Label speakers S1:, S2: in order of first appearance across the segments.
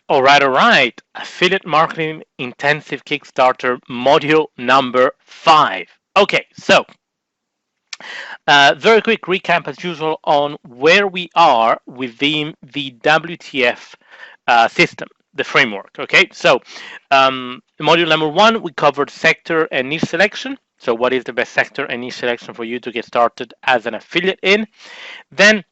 S1: All right. Affiliate marketing intensive Kickstarter module number 5. Okay, so very quick recap as usual on where we are within the WTF system, the framework. Okay, so module number 1, we covered sector and niche selection. So, what is the best sector and niche selection for you to get started as an affiliate in? Then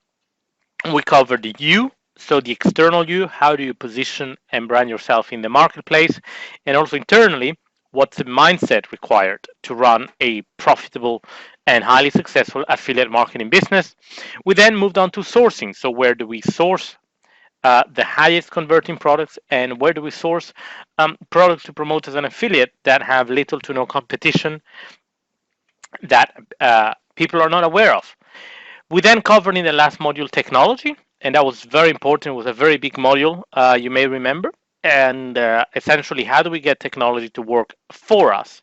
S1: we covered the you, so the external you, how do you position and brand yourself in the marketplace, and also internally, what's the mindset required to run a profitable and highly successful affiliate marketing business. We then moved on to sourcing, so where do we source the highest converting products, and where do we source products to promote as an affiliate that have little to no competition that people are not aware of. We then covered in the last module technology, and that was very important. It was a very big module, you may remember. And essentially, how do we get technology to work for us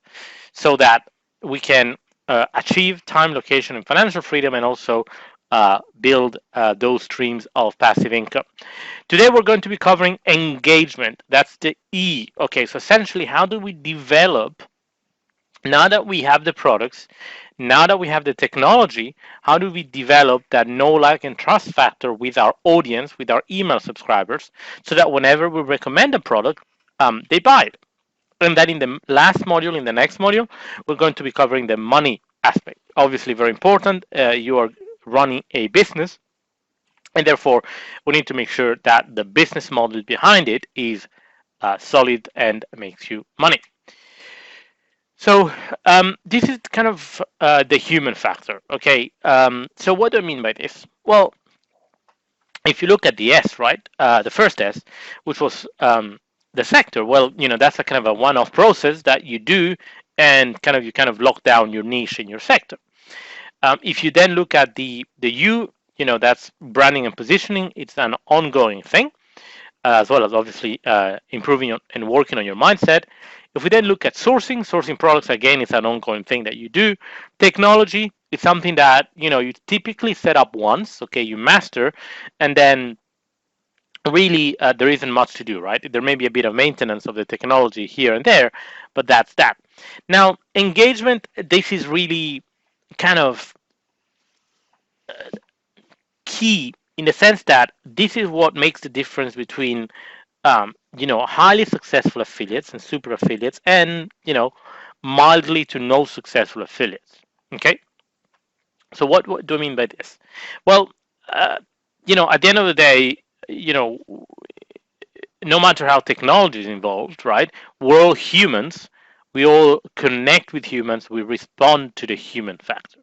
S1: so that we can achieve time, location, and financial freedom, and also build those streams of passive income. Today, we're going to be covering engagement. That's the E. Okay, so essentially, how do we develop now that we have the products, now that we have the technology, how do we develop that know, like, and trust factor with our audience, with our email subscribers, so that whenever we recommend a product, they buy it? And then in the last module, in the next module, we're going to be covering the money aspect. Obviously, very important. You are running a business, and therefore, we need to make sure that the business model behind it is solid and makes you money. So this is kind of the human factor. Okay. So what do I mean by this? Well, if you look at the S, right, the first S, which was the sector. Well, that's a kind of a one-off process that you do, and you kind of lock down your niche in your sector. If you then look at the U, that's branding and positioning. It's an ongoing thing, as well as obviously improving and working on your mindset. If we then look at sourcing products, again, it's an ongoing thing that you do. Technology is something that you typically set up once, okay, you master, and then really there isn't much to do, right? There may be a bit of maintenance of the technology here and there, but that's that. Now, engagement, this is really kind of key in the sense that this is what makes the difference between highly successful affiliates and super affiliates and mildly to no successful affiliates. Okay, so what do I mean by this? Well, at the end of the day, no matter how technology is involved, right? We're all humans. We all connect with humans. We respond to the human factor.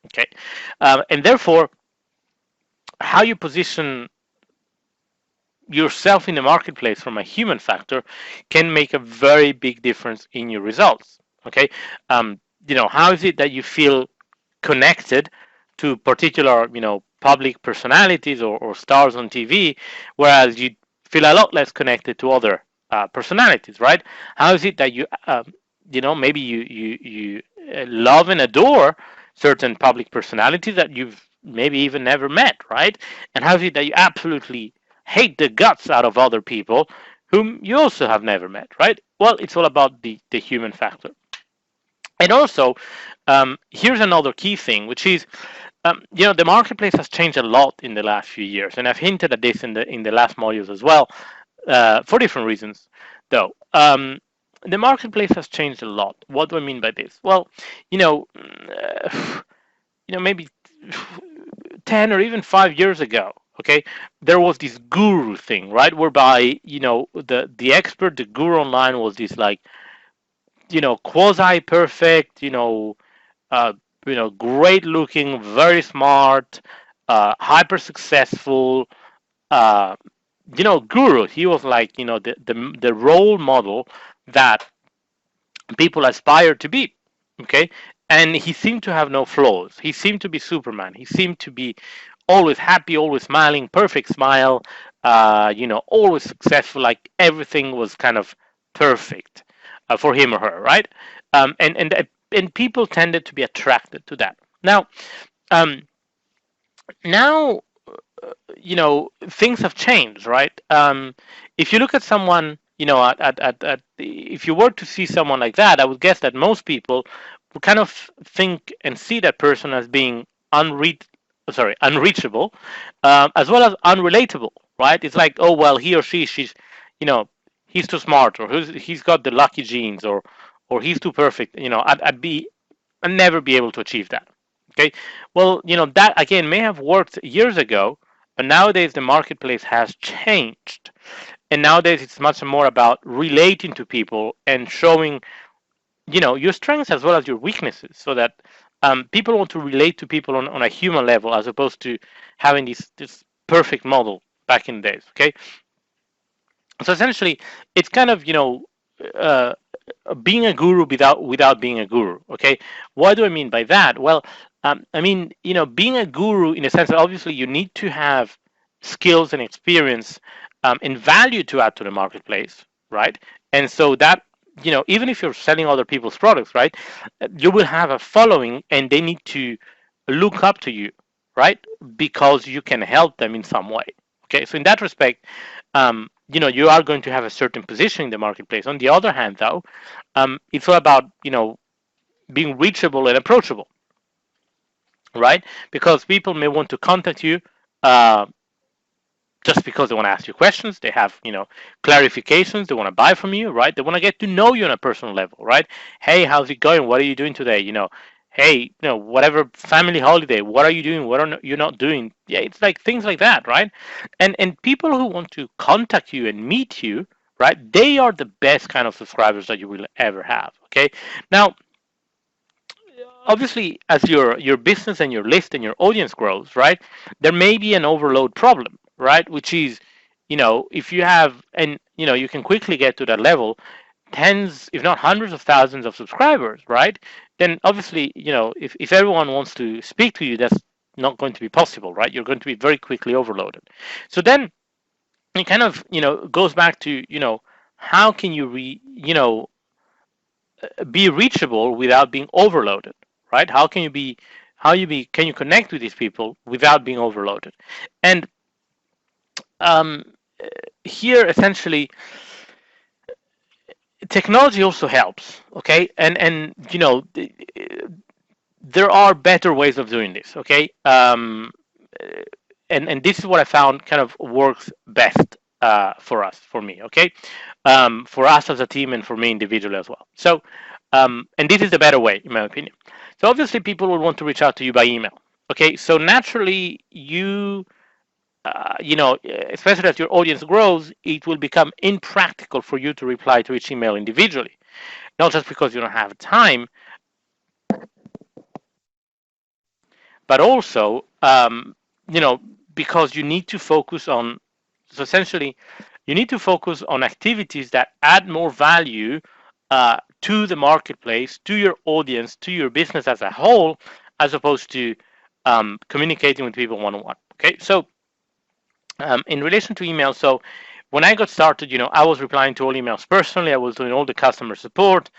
S1: Okay, and therefore, how you position yourself in the marketplace from a human factor can make a very big difference in your results. Okay, how is it that you feel connected to particular public personalities or stars on TV, whereas you feel a lot less connected to other personalities, right? How is it that maybe you love and adore certain public personalities that you've maybe even never met, right? And how is it that you absolutely hate the guts out of other people whom you also have never met, right? Well, it's all about the human factor. And also, here's another key thing, which is, the marketplace has changed a lot in the last few years, and I've hinted at this in the last modules as well, for different reasons, though. The marketplace has changed a lot. What do I mean by this? Well, maybe 10 or even 5 years ago, okay, there was this guru thing, right, whereby the expert, the guru online was this like quasi perfect, great looking, very smart, hyper successful, uh, guru. He was like the role model that people aspire to be. Okay, and he seemed to have no flaws. He seemed to be Superman. He seemed to be always happy, always smiling, perfect smile. Always successful. Like everything was kind of perfect for him or her, right? And people tended to be attracted to that. Now, um, now things have changed, right? If you look at someone, if you were to see someone like that, I would guess that most people would kind of think and see that person as being unreachable, as well as unrelatable, right? It's like, oh well, he or she's, you know, he's too smart, or he's got the lucky genes, or he's too perfect. I'd never be able to achieve that. Okay, well, that again may have worked years ago, but nowadays the marketplace has changed, and nowadays it's much more about relating to people and showing, your strengths as well as your weaknesses, so that people want to relate to people on a human level, as opposed to having this perfect model back in the days. Okay, so essentially, it's kind of uh, being a guru without being a guru. Okay, what do I mean by that? Well, I mean, being a guru in a sense that obviously you need to have skills and experience, and value to add to the marketplace, right? And so that, even if you're selling other people's products, right, you will have a following, and they need to look up to you, right, because you can help them in some way. Okay, so in that respect, you are going to have a certain position in the marketplace. On the other hand, though, it's all about being reachable and approachable, right? Because people may want to contact you, uh, just because they want to ask you questions. They have, clarifications. They want to buy from you, right? They want to get to know you on a personal level, right? Hey, how's it going? What are you doing today? Hey, whatever family holiday. What are you doing? What are you not doing? Yeah, it's like things like that, right? And people who want to contact you and meet you, right? They are the best kind of subscribers that you will ever have. Okay, now obviously, as your business and your list and your audience grows, right, there may be an overload problem, right, which is, if you have, and you can quickly get to that level, tens if not hundreds of thousands of subscribers, right, then obviously, if everyone wants to speak to you, that's not going to be possible, right? You're going to be very quickly overloaded. So then it kind of, goes back to, how can you be reachable without being overloaded, right? Can you connect with these people without being overloaded? And um, here, essentially, technology also helps. Okay, and there are better ways of doing this. Okay, and this is what I found kind of works best, for me. Okay, for us as a team and for me individually as well. So, and this is the better way, in my opinion. So obviously, people will want to reach out to you by email. Okay, so naturally, especially as your audience grows, it will become impractical for you to reply to each email individually. Not just because you don't have time, but also, because you need to focus on. So essentially, you need to focus on activities that add more value, to the marketplace, to your audience, to your business as a whole, as opposed to communicating with people one on one. Okay, so in relation to email, so when I got started, I was replying to all emails personally. I was doing all the customer support.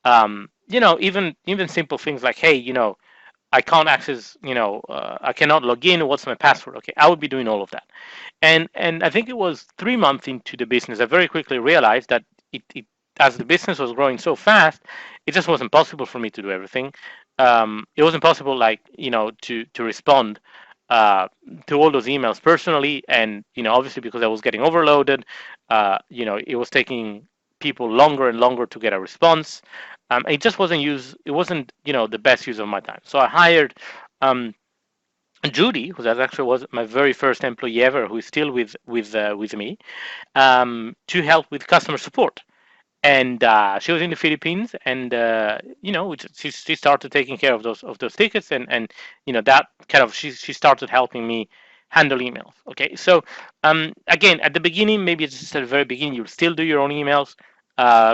S1: Even simple things like, hey, I can't access, I cannot log in. What's my password? Okay, I would be doing all of that. And I think it was 3 months into the business, I very quickly realized that as the business was growing so fast, it just wasn't possible for me to do everything. It wasn't possible, like, to respond uh, to all those emails personally, and obviously because I was getting overloaded, it was taking people longer and longer to get a response. It just wasn't use. It wasn't the best use of my time. So I hired um, Judy, who actually was my very first employee ever, who is still with me, to help with customer support. And she was in the Philippines, and she started taking care of those tickets, and that kind of she started helping me handle emails. Okay, so again, at the beginning, maybe it's just at the very beginning, you'll still do your own emails.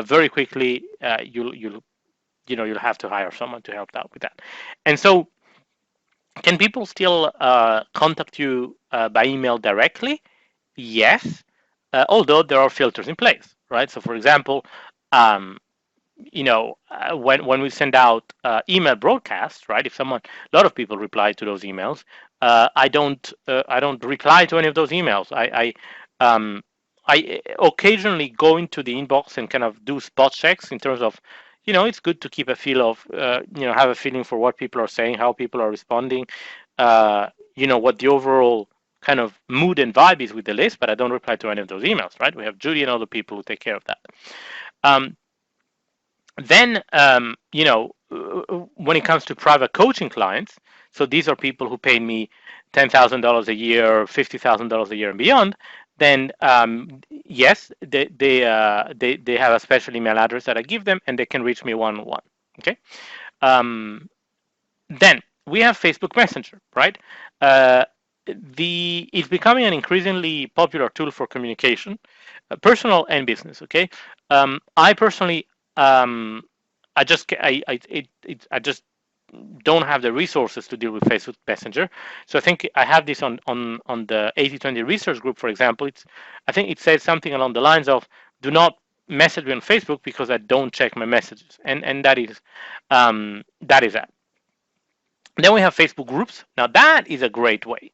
S1: Very quickly, you'll have to hire someone to help out with that. And so, can people still contact you by email directly? Yes, although there are filters in place, right? So, for example, um, when we send out email broadcasts, right? If someone, a lot of people reply to those emails. I don't reply to any of those emails. I occasionally go into the inbox and kind of do spot checks in terms of, it's good to keep a feel of, have a feeling for what people are saying, how people are responding, uh, what the overall kind of mood and vibe is with the list. But I don't reply to any of those emails, right? We have Judy and other people who take care of that. Um, then when it comes to private coaching clients, so these are people who pay me $10,000 a year, $50,000 a year and beyond. Then yes, they have a special email address that I give them, and they can reach me one on one. Okay. um, then we have Facebook Messenger, right? uh, it's becoming an increasingly popular tool for communication, personal and business. Okay. I personally, um, I just I just don't have the resources to deal with Facebook Messenger. So I think I have this on the 80/20 research group, for example. I think it says something along the lines of, do not message me on Facebook because I don't check my messages, and that is that. Then we have Facebook groups. Now that is a great way.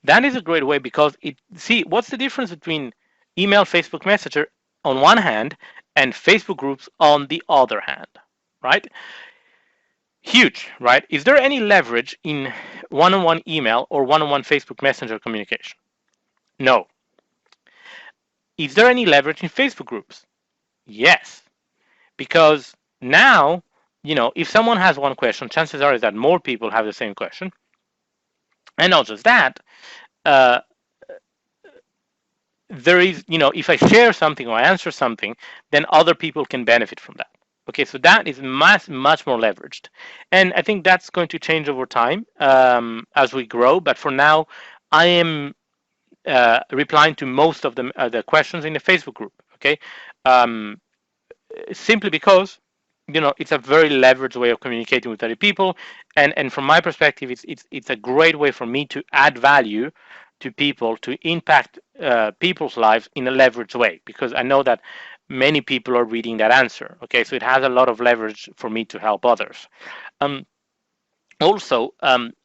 S1: That is a great way because what's the difference between email, Facebook Messenger on one hand and Facebook groups on the other hand, right? Huge, right? Is there any leverage in one-on-one email or one-on-one Facebook Messenger communication? No. Is there any leverage in Facebook groups? Yes, because now, if someone has one question, chances are is that more people have the same question. And not just that, uh, there is, if I share something or I answer something, then other people can benefit from that. Okay, so that is much more leveraged, and I think that's going to change over time as we grow. But for now, I am replying to most of the questions in the Facebook group. Okay, um, simply because it's a very leveraged way of communicating with other people, and from my perspective, it's a great way for me to add value to people, to impact people's lives in a leveraged way, because I know that many people are reading that answer. Okay, so it has a lot of leverage for me to help others. um, Also,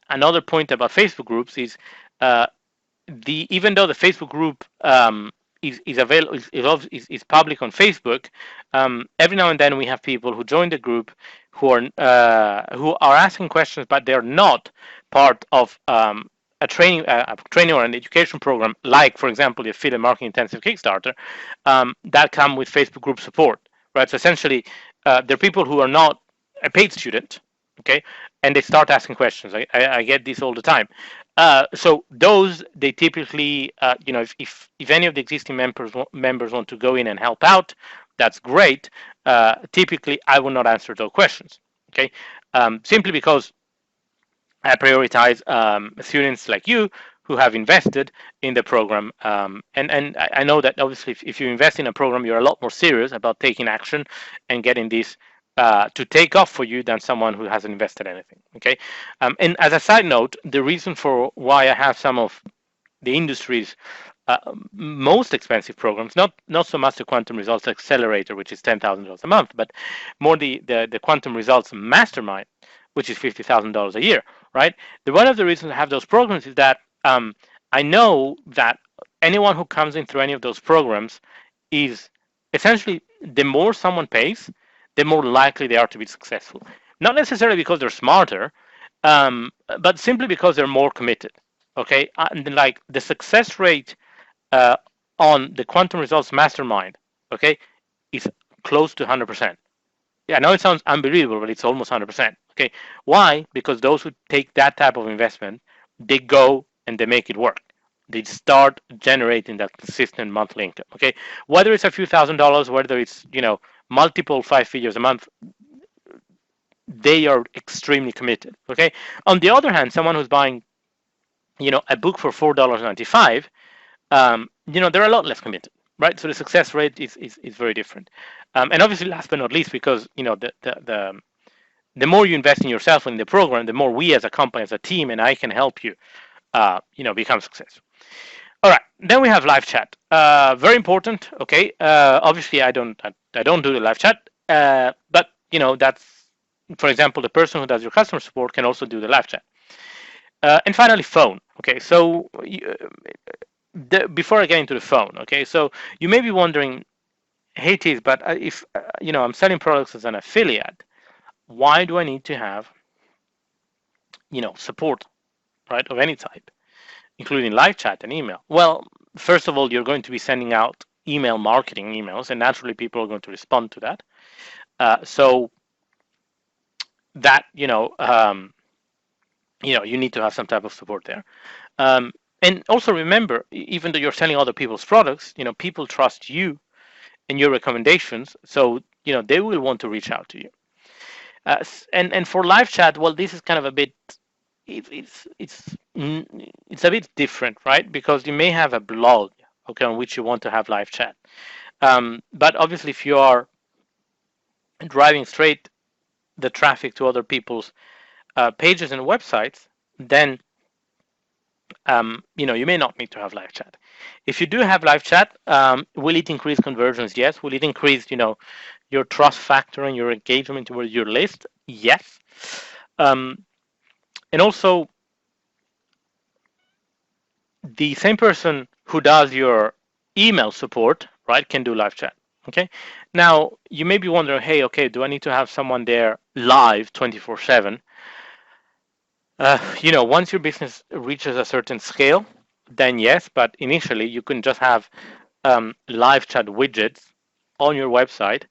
S1: another point about Facebook groups is, uh, even though the Facebook group is available is public on Facebook, every now and then we have people who join the group who are asking questions, but they're not part of a training or an education program, like, for example, the affiliate marketing intensive Kickstarter, that come with Facebook group support, right? So essentially, there are people who are not a paid student, okay, and they start asking questions. I get this all the time. So those, they typically, if any of the existing members want to go in and help out, that's great. Typically, I will not answer those questions. Okay, simply because I prioritize students like you who have invested in the program, and I know that obviously if you invest in a program, you're a lot more serious about taking action and getting this to take off for you than someone who hasn't invested anything. Okay, and as a side note, the reason for why I have some of the industry's most expensive programs, not so much the Quantum Results Accelerator, which is $10,000 a month, but more the Quantum Results Mastermind, which is $50,000 a year, right? One of the reasons I have those programs is that I know that anyone who comes in through any of those programs is essentially, the more someone pays, the more likely they are to be successful. Not necessarily because they're smarter, but simply because they're more committed. Okay, and like the success rate uh, on the Quantum Results Mastermind, okay, is close to 100%. Yeah, I know it sounds unbelievable, but it's almost 100%. Okay, why? Because those who take that type of investment, they go and they make it work. They start generating that consistent monthly income. Okay, whether it's a few $1,000s, whether it's multiple 5 figures a month, they are extremely committed. Okay. On the other hand, someone who's buying a book for $4.95, they're a lot less committed, right? So the success rate is very different. And obviously, last but not least, because the more you invest in yourself and in the program, the more we as a company, as a team, and I can help you, become successful. All right, then we have live chat. Very important. Okay, obviously I don't do the live chat. But that's, for example, the person who does your customer support can also do the live chat. And finally, phone. Okay, so before I get into the phone, okay, so you may be wondering, hey, Tiz, but if I'm selling products as an affiliate, why do I need to have support, right, of any type, including live chat and email? Well, first of all, you're going to be sending out email marketing emails, and naturally, people are going to respond to that. So that you need to have some type of support there. And also remember, even though you're selling other people's products, people trust you and your recommendations, so they will want to reach out to you. And for live chat, well, this is kind of a bit, it's a bit different, right? Because you may have a blog, okay, on which you want to have live chat. But obviously, if you are driving straight the traffic to other people's pages and websites, then you may not need to have live chat. If you do have live chat, will it increase conversions? Yes. Will it increase, your trust factor and your engagement with your list? Yes. Um, and also, the same person who does your email support, right, can do live chat. Okay. Now, you may be wondering, hey, okay, do I need to have someone there live 24/7? Once your business reaches a certain scale, then yes, but initially you can just have live chat widgets on your website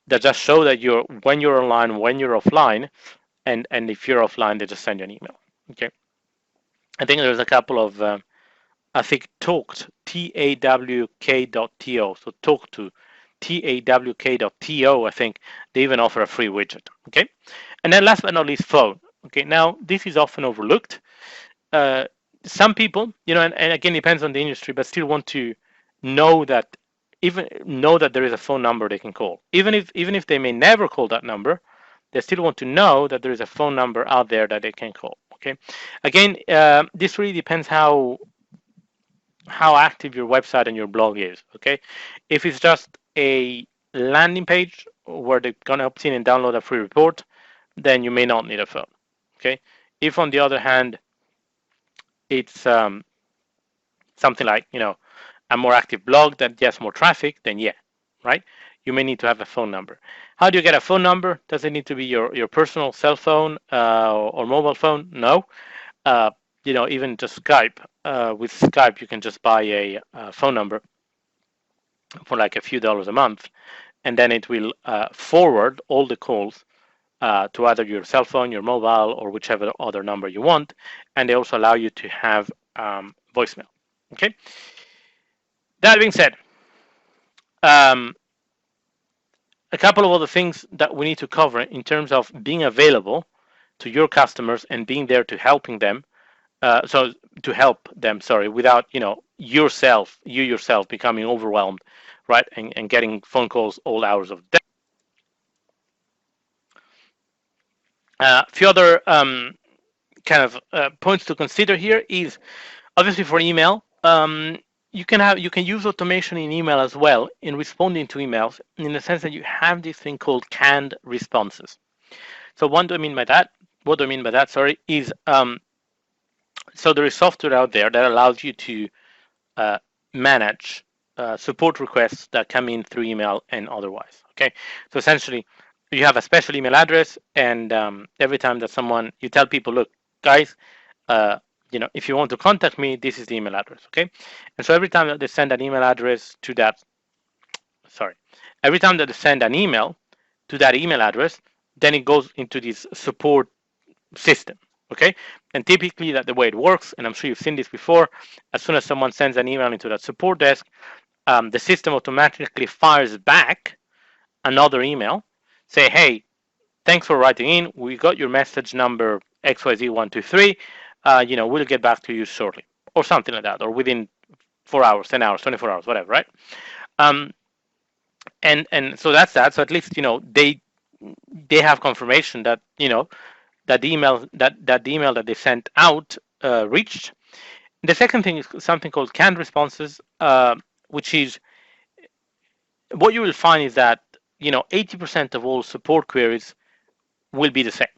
S1: that just show that when you're online, when you're offline, and if you're offline, they just send you an email. Okay. I think there's a couple of I think talked TAWK.to, so talk to TAWK.to. I think they even offer a free widget. Okay. And then last but not least, phone. Okay. Now this is often overlooked. uh, some people, and again, depends on the industry, but still want to know that know that there is a phone number they can call, even if they may never call that number. They still want to know that there is a phone number out there that they can call. Okay, again, this really depends how active your website and your blog is. Okay, if it's just a landing page where they're gonna opt in and download a free report, then you may not need a phone. Okay, if on the other hand it's something like a more active blog that gets more traffic, then yeah, right, you may need to have a phone number. How do you get a phone number? Does it need to be your personal cell phone or mobile phone? No. uh, Even just Skype, with Skype you can just buy a phone number for like a few dollars a month, and then it will forward all the calls to either your cell phone, your mobile, or whichever other number you want, and they also allow you to have voicemail. Okay. That being said, um, a couple of other things that we need to cover in terms of being available to your customers and being there to helping them. So to help them, sorry, without you yourself becoming overwhelmed, right, and getting phone calls all hours of the day. A few other kind of points to consider here is obviously for email. You can use automation in email as well in responding to emails, in the sense that you have this thing called canned responses. So what do I mean by that? What do I mean by that? Sorry, is so there is software out there that allows you to uh, manage support requests that come in through email and otherwise. Okay, so essentially, you have a special email address, and every time that you tell people, look, guys, uh, if you want to contact me, this is the email address. Okay, and so every time that they send an email address to that, sorry, every time that they send an email to that email address, then it goes into this support system. Okay, and typically that the way it works, and I'm sure you've seen this before, as soon as someone sends an email into that support desk, the system automatically fires back another email, say, hey, thanks for writing in, we got your message number XYZ123, we'll get back to you shortly, or something like that, or within 4 hours, 10 hours, 24 hours, whatever, right? um, and so that's that. So at least they have confirmation that that the email that they sent out reached. The second thing is something called canned responses, which is what you will find is that 80% of all support queries will be the same.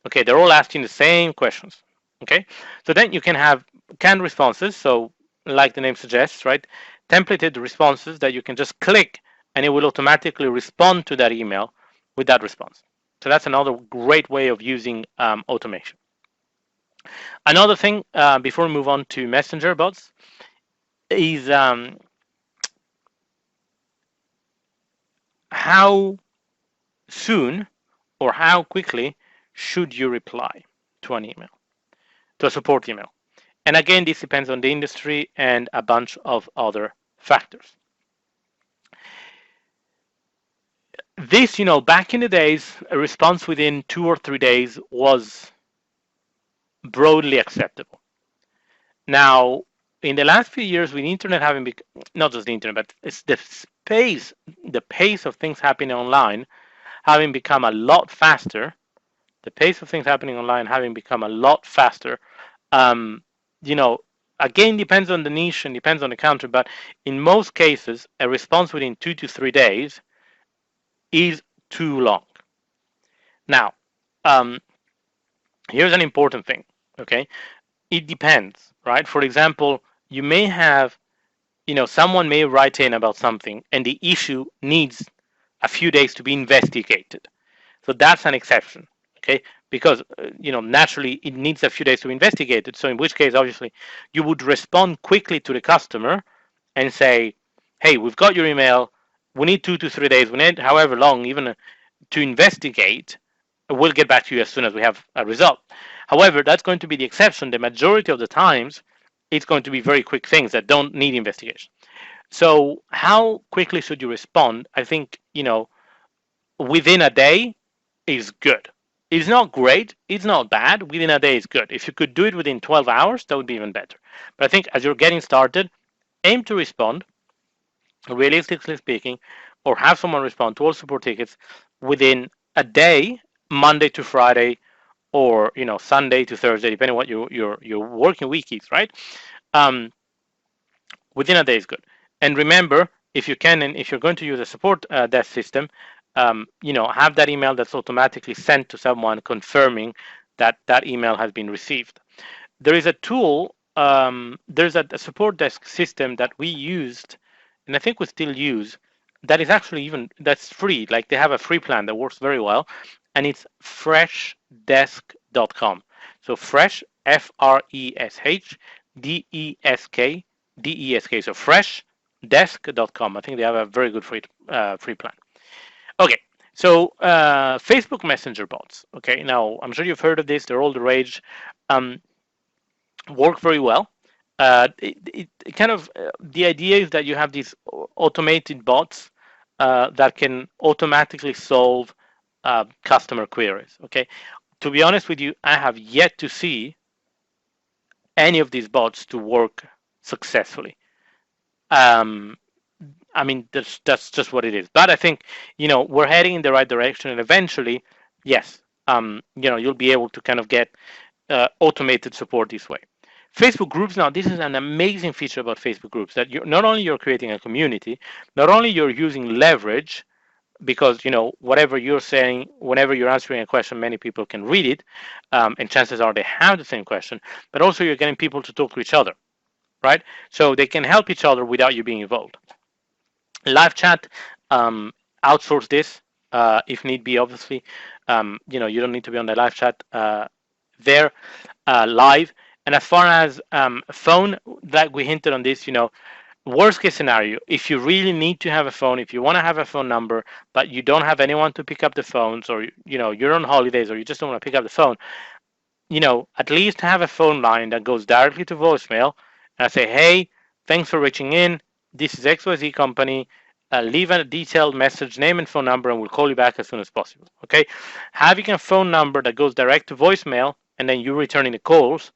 S1: Okay, they're all asking the same questions. Okay, so then you can have canned responses. So, like the name suggests, right? Templated responses that you can just click and it will automatically respond to that email with that response. So that's another great way of using automation. Another thing before we move on to messenger bots is how soon or how quickly should you reply to an email, to a support email. And again, this depends on the industry and a bunch of other factors. This, back in the days, a response within 2 or 3 days was broadly acceptable. Now, in the last few years, with the internet having not just the internet, but it's the pace of things happening online having become a lot faster. The pace of things happening online having become a lot faster. Um, you know, again, depends on the niche and depends on the country, but in most cases, a response within 2 to 3 days is too long. Now, um, here's an important thing. Okay, it depends, right? For example, you may have, someone may write in about something, and the issue needs a few days to be investigated. So that's an exception, okay? Because naturally it needs a few days to investigate it. So in which case, obviously, you would respond quickly to the customer and say, "Hey, we've got your email. We need 2 to 3 days. We need however long, even to investigate. We'll get back to you as soon as we have a result." However, that's going to be the exception. The majority of the times, it's going to be very quick things that don't need investigation. So how quickly should you respond? I think within a day is good. It's not great. It's not bad. Within a day is good. If you could do it within 12 hours, that would be even better. But I think as you're getting started, aim to respond, realistically speaking, or have someone respond to all support tickets within a day, Monday to Friday, or Sunday to Thursday, depending on what your working week is, right? Um, Within a day is good. And remember, if you can, and if you're going to use a support desk system, have that email that's automatically sent to someone confirming that that email has been received. There is a tool, there's a support desk system that we used, and I think we still use, that is actually that's free. Like they have a free plan that works very well, and it's freshdesk.com. So fresh, FRESH, so freshdesk.com. I think they have a very good free plan. Okay, so Facebook Messenger bots. Okay, now I'm sure you've heard of this. They're all the rage. Um, Work very well. It kind of the idea is that you have these automated bots that can automatically solve customer queries. Okay, to be honest with you, I have yet to see any of these bots to work successfully. Um, I mean, that's just what it is. But I think we're heading in the right direction, and eventually, yes, you'll be able to kind of get automated support this way. Facebook groups, now this is an amazing feature about Facebook groups, that not only you're creating a community, not only you're using leverage, because whatever you're saying, whenever you're answering a question, many people can read it, and chances are they have the same question, but also you're getting people to talk to each other, right? So they can help each other without you being involved. Live chat, outsource this if need be, obviously. You don't need to be on the live chat there live. And as far as phone, like we hinted on this, worst case scenario, if you really need to have a phone, if you want to have a phone number, but you don't have anyone to pick up the phones, or you're on holidays, or you just don't want to pick up the phone, at least have a phone line that goes directly to voicemail. And I say, "Hey, thanks for reaching in. This is XYZ company. Leave a detailed message, name and phone number, and we'll call you back as soon as possible." Okay? Having a phone number that goes direct to voicemail and then you returning the calls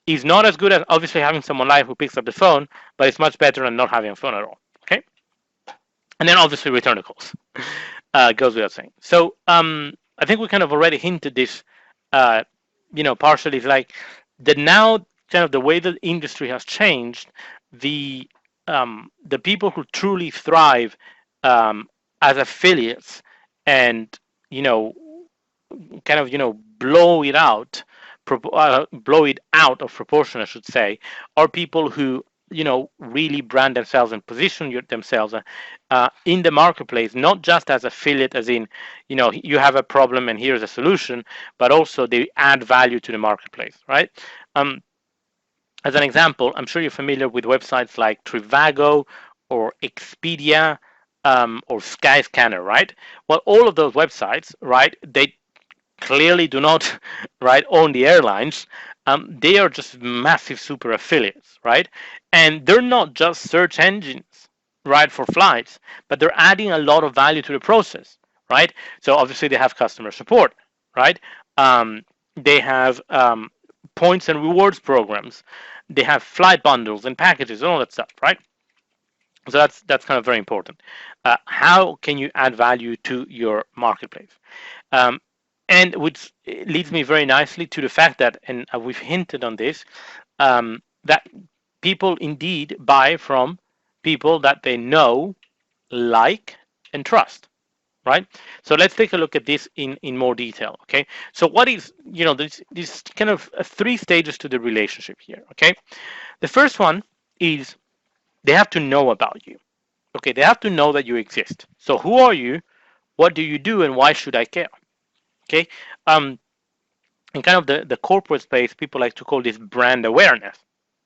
S1: is not as good as obviously having someone live who picks up the phone, but it's much better than not having a phone at all. Okay? And then obviously return the calls. Goes without saying. So I think we kind of already hinted this, partially. It's like the now kind of the way the industry has changed. The people who truly thrive as affiliates and, you know, kind of, blow it out, blow it out of proportion, I should say, are people who, really brand themselves and position themselves in the marketplace, not just as affiliate, as in, you have a problem and here's a solution, but also they add value to the marketplace, right? Um, as an example, I'm sure you're familiar with websites like Trivago or Expedia, or Skyscanner, right? Well, all of those websites, right, they clearly do not right own the airlines. They are just massive super affiliates, right? And they're not just search engines, right, for flights, but they're adding a lot of value to the process, right? So obviously they have customer support, right? They have points and rewards programs. They have flight bundles and packages and all that stuff, right? So that's kind of very important. How can you add value to your marketplace? Um, and which leads me very nicely to the fact that, and we've hinted on this, that people indeed buy from people that they know, like, and trust, right? So let's take a look at this in more detail, okay? So what is, this kind of three stages to the relationship here, okay? The first one is they have to know about you, okay? They have to know that you exist. So who are you? What do you do? And why should I care? Okay. Um, in kind of the corporate space, people like to call this brand awareness,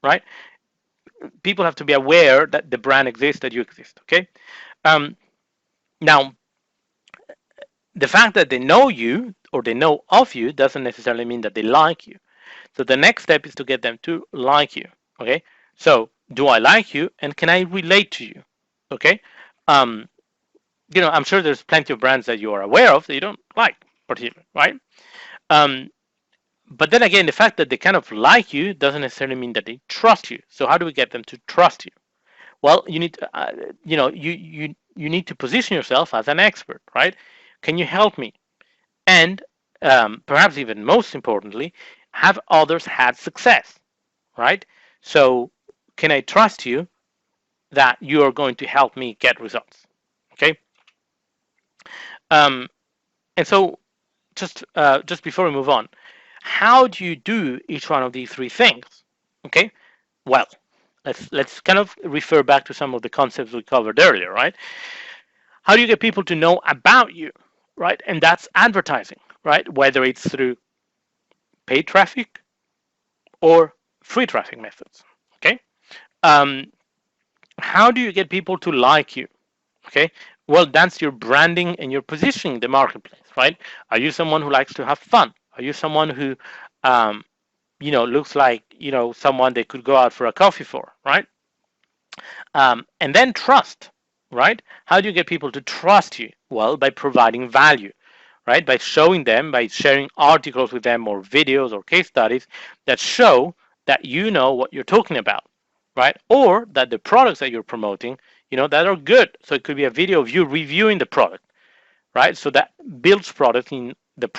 S1: right? People have to be aware that the brand exists, that you exist. Okay. Um, Now, the fact that they know you or they know of you doesn't necessarily mean that they like you. So the next step is to get them to like you. Okay. So do I like you, and can I relate to you? Okay. Um, I'm sure there's plenty of brands that you are aware of that you don't like, particularly, right? Um, but then again, the fact that they kind of like you doesn't necessarily mean that they trust you. So how do we get them to trust you? Well, you need to, you need to position yourself as an expert, right? Can you help me? And perhaps even most importantly, have others had success, right? So can I trust you that you are going to help me get results? Okay. Um, and so just before we move on, how do you do each one of these three things? Okay. Well, let's kind of refer back to some of the concepts we covered earlier, right? How do you get people to know about you, right? And that's advertising, right? Whether it's through paid traffic or free traffic methods. Okay. Um, how do you get people to like you? Okay. Well, that's your branding and your positioning in the marketplace, right? Are you someone who likes to have fun? Are you someone who, um, looks like, someone they could go out for a coffee for, right? And then trust, right? How do you get people to trust you? Well, by providing value, right? By showing them, by sharing articles with them or videos or case studies that show that you know what you're talking about, right? Or that the products that you're promoting, that are good. So it could be a video of you reviewing the product, right? So that builds product in the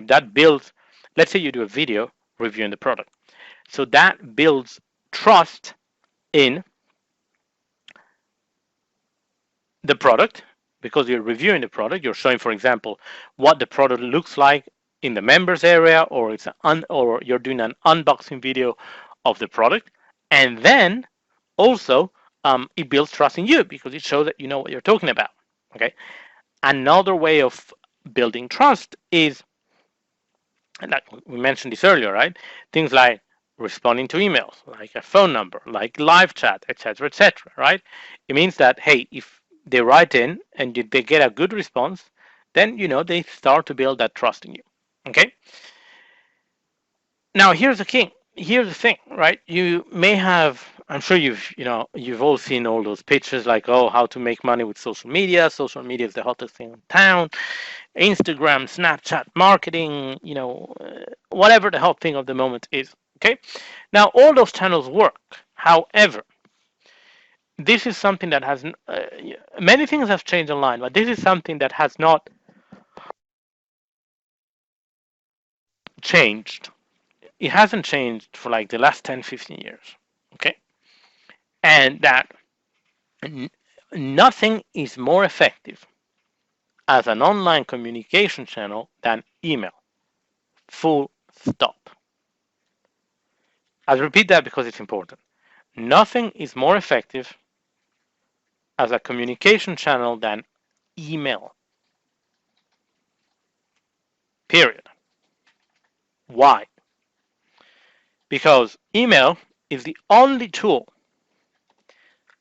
S1: that builds, let's say you do a video reviewing the product. So that builds trust in the product, because you're reviewing the product. You're showing, for example, what the product looks like in the members area, or or you're doing an unboxing video of the product. And then also, it builds trust in you because it shows that you know what you're talking about. Okay. Another way of building trust is, like we mentioned this earlier, right? Things like responding to emails, like a phone number, like live chat, etc., etc., right? It means that, hey, if they write in and they get a good response, then they start to build that trust in you. Okay. Now here's the thing. Here's the thing, right? You may have, I'm sure you've all seen all those pictures like, oh, how to make money with social media. Social media is the hottest thing in town. Instagram, Snapchat, marketing, whatever the hot thing of the moment is. Okay. Now all those channels work. However, this is something that has many things have changed online, but this is something that has not changed. It hasn't changed for like the last 10, 15 years. Okay. And that nothing is more effective. as an online communication channel than email. Full stop. I'll repeat that because it's important. Nothing is more effective as a communication channel than email. Period. Why? Because email is the only tool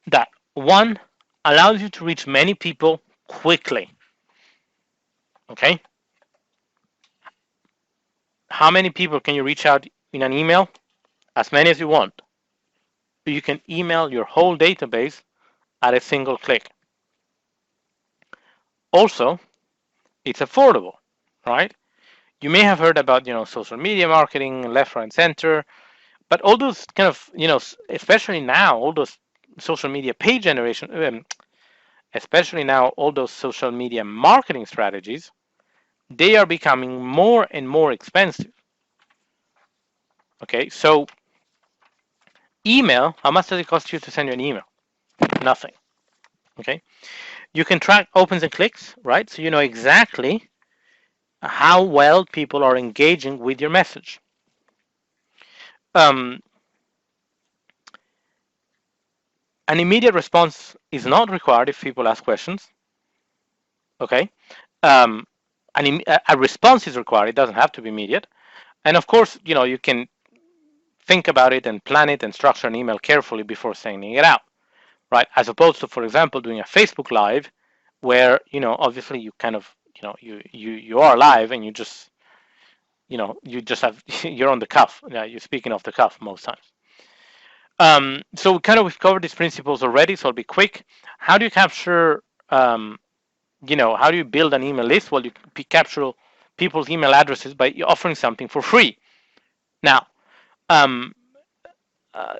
S1: that, one, allows you to reach many people quickly. Okay? How many people can you reach out in an email? As many as you want. You can email your whole database at a single click. Also, it's affordable, right? You may have heard about, social media marketing, left, right, and center, but all those kind of, especially now, all those social media page generation, especially now, all those social media marketing strategies, they are becoming more and more expensive. Okay, so email, how much does it cost you to send you an email? Nothing. Okay, you can track opens and clicks, right? So you know exactly how well people are engaging with your message. Um, an immediate response is not required if people ask questions. Okay, um, a response is required. It doesn't have to be immediate. And of course, you can think about it and plan it and structure an email carefully before sending it out, right? As opposed to, for example, doing a Facebook Live, where obviously you kind of you are live and you just have you're on the cuff. You're speaking off the cuff most times. So we've covered these principles already, so I'll be quick. How do you capture, how do you build an email list? Well, you capture people's email addresses by offering something for free. Now, um, uh,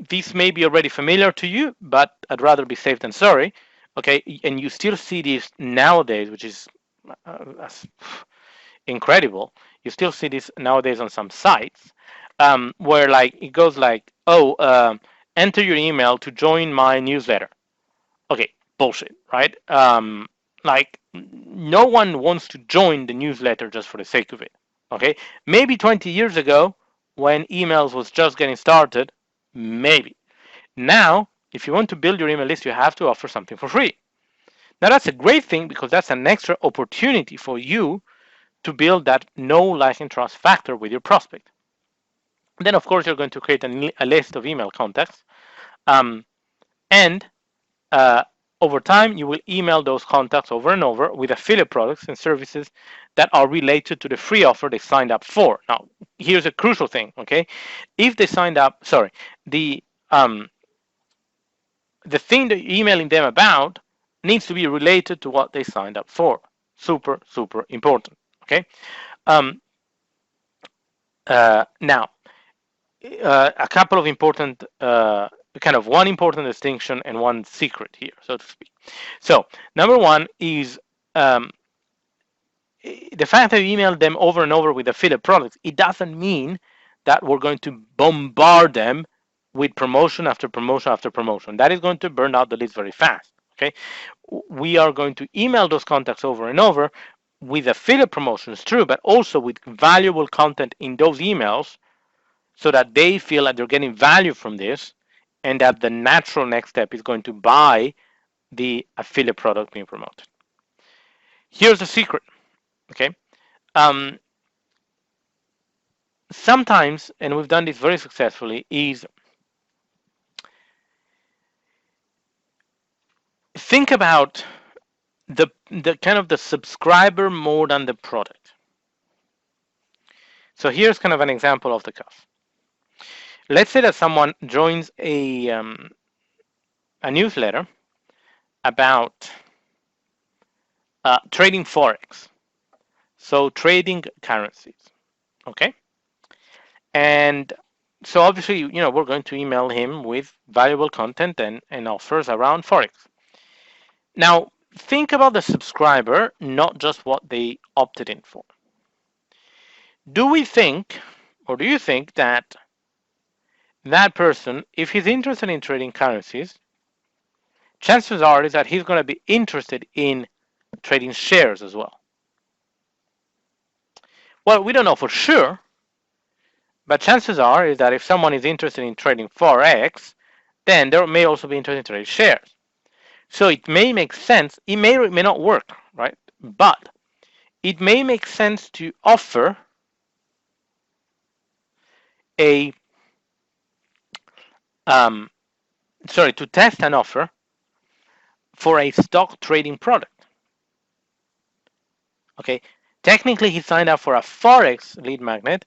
S1: this may be already familiar to you, but I'd rather be safe than sorry. Okay, and you still see this nowadays, which is incredible. You still see this nowadays on some sites, where like it goes like, oh, enter your email to join my newsletter. Okay, bullshit, right? Like no one wants to join the newsletter just for the sake of it. Okay, maybe 20 years ago when emails was just getting started, maybe. Now, if you want to build your email list, you have to offer something for free. Now that's a great thing because that's an extra opportunity for you to build that know, like, and trust factor with your prospect. Then, of course, you're going to create a list of email contacts, um, and uh, over time, you will email those contacts over and over with affiliate products and services that are related to the free offer they signed up for. Now, here's a crucial thing, okay? If they signed up, sorry, um, the thing that you're emailing them about needs to be related to what they signed up for. Super, super important, okay? Um, now, a couple of important, one important distinction and one secret here, so to speak. So, number one is the fact that you email them over and over with affiliate products. It doesn't mean that we're going to bombard them with promotion after promotion after promotion. That is going to burn out the list very fast. Okay, we are going to email those contacts over and over with affiliate promotions, true, but also with valuable content in those emails so that they feel that they're getting value from this and that the natural next step is going to buy the affiliate product being promoted. Here's the secret, okay? Um, Sometimes, and we've done this very successfully, is think about the kind of the subscriber more than the product. So here's kind of an example of the cuff. Let's say that someone joins a newsletter about trading forex, so trading currencies. Okay, and so obviously we're going to email him with valuable content and offers around forex. Now think about the subscriber, not just what they opted in for. Do we think, or do you think that that person, if he's interested in trading currencies, chances are is that he's going to be interested in trading shares as well? Well, we don't know for sure, but chances are is that if someone is interested in trading forex, then they may also be interested in trading shares. So it may make sense. It may or may not work, right? But it may make sense to offer a um, to test an offer for a stock trading product. Okay, technically he signed up for a forex lead magnet,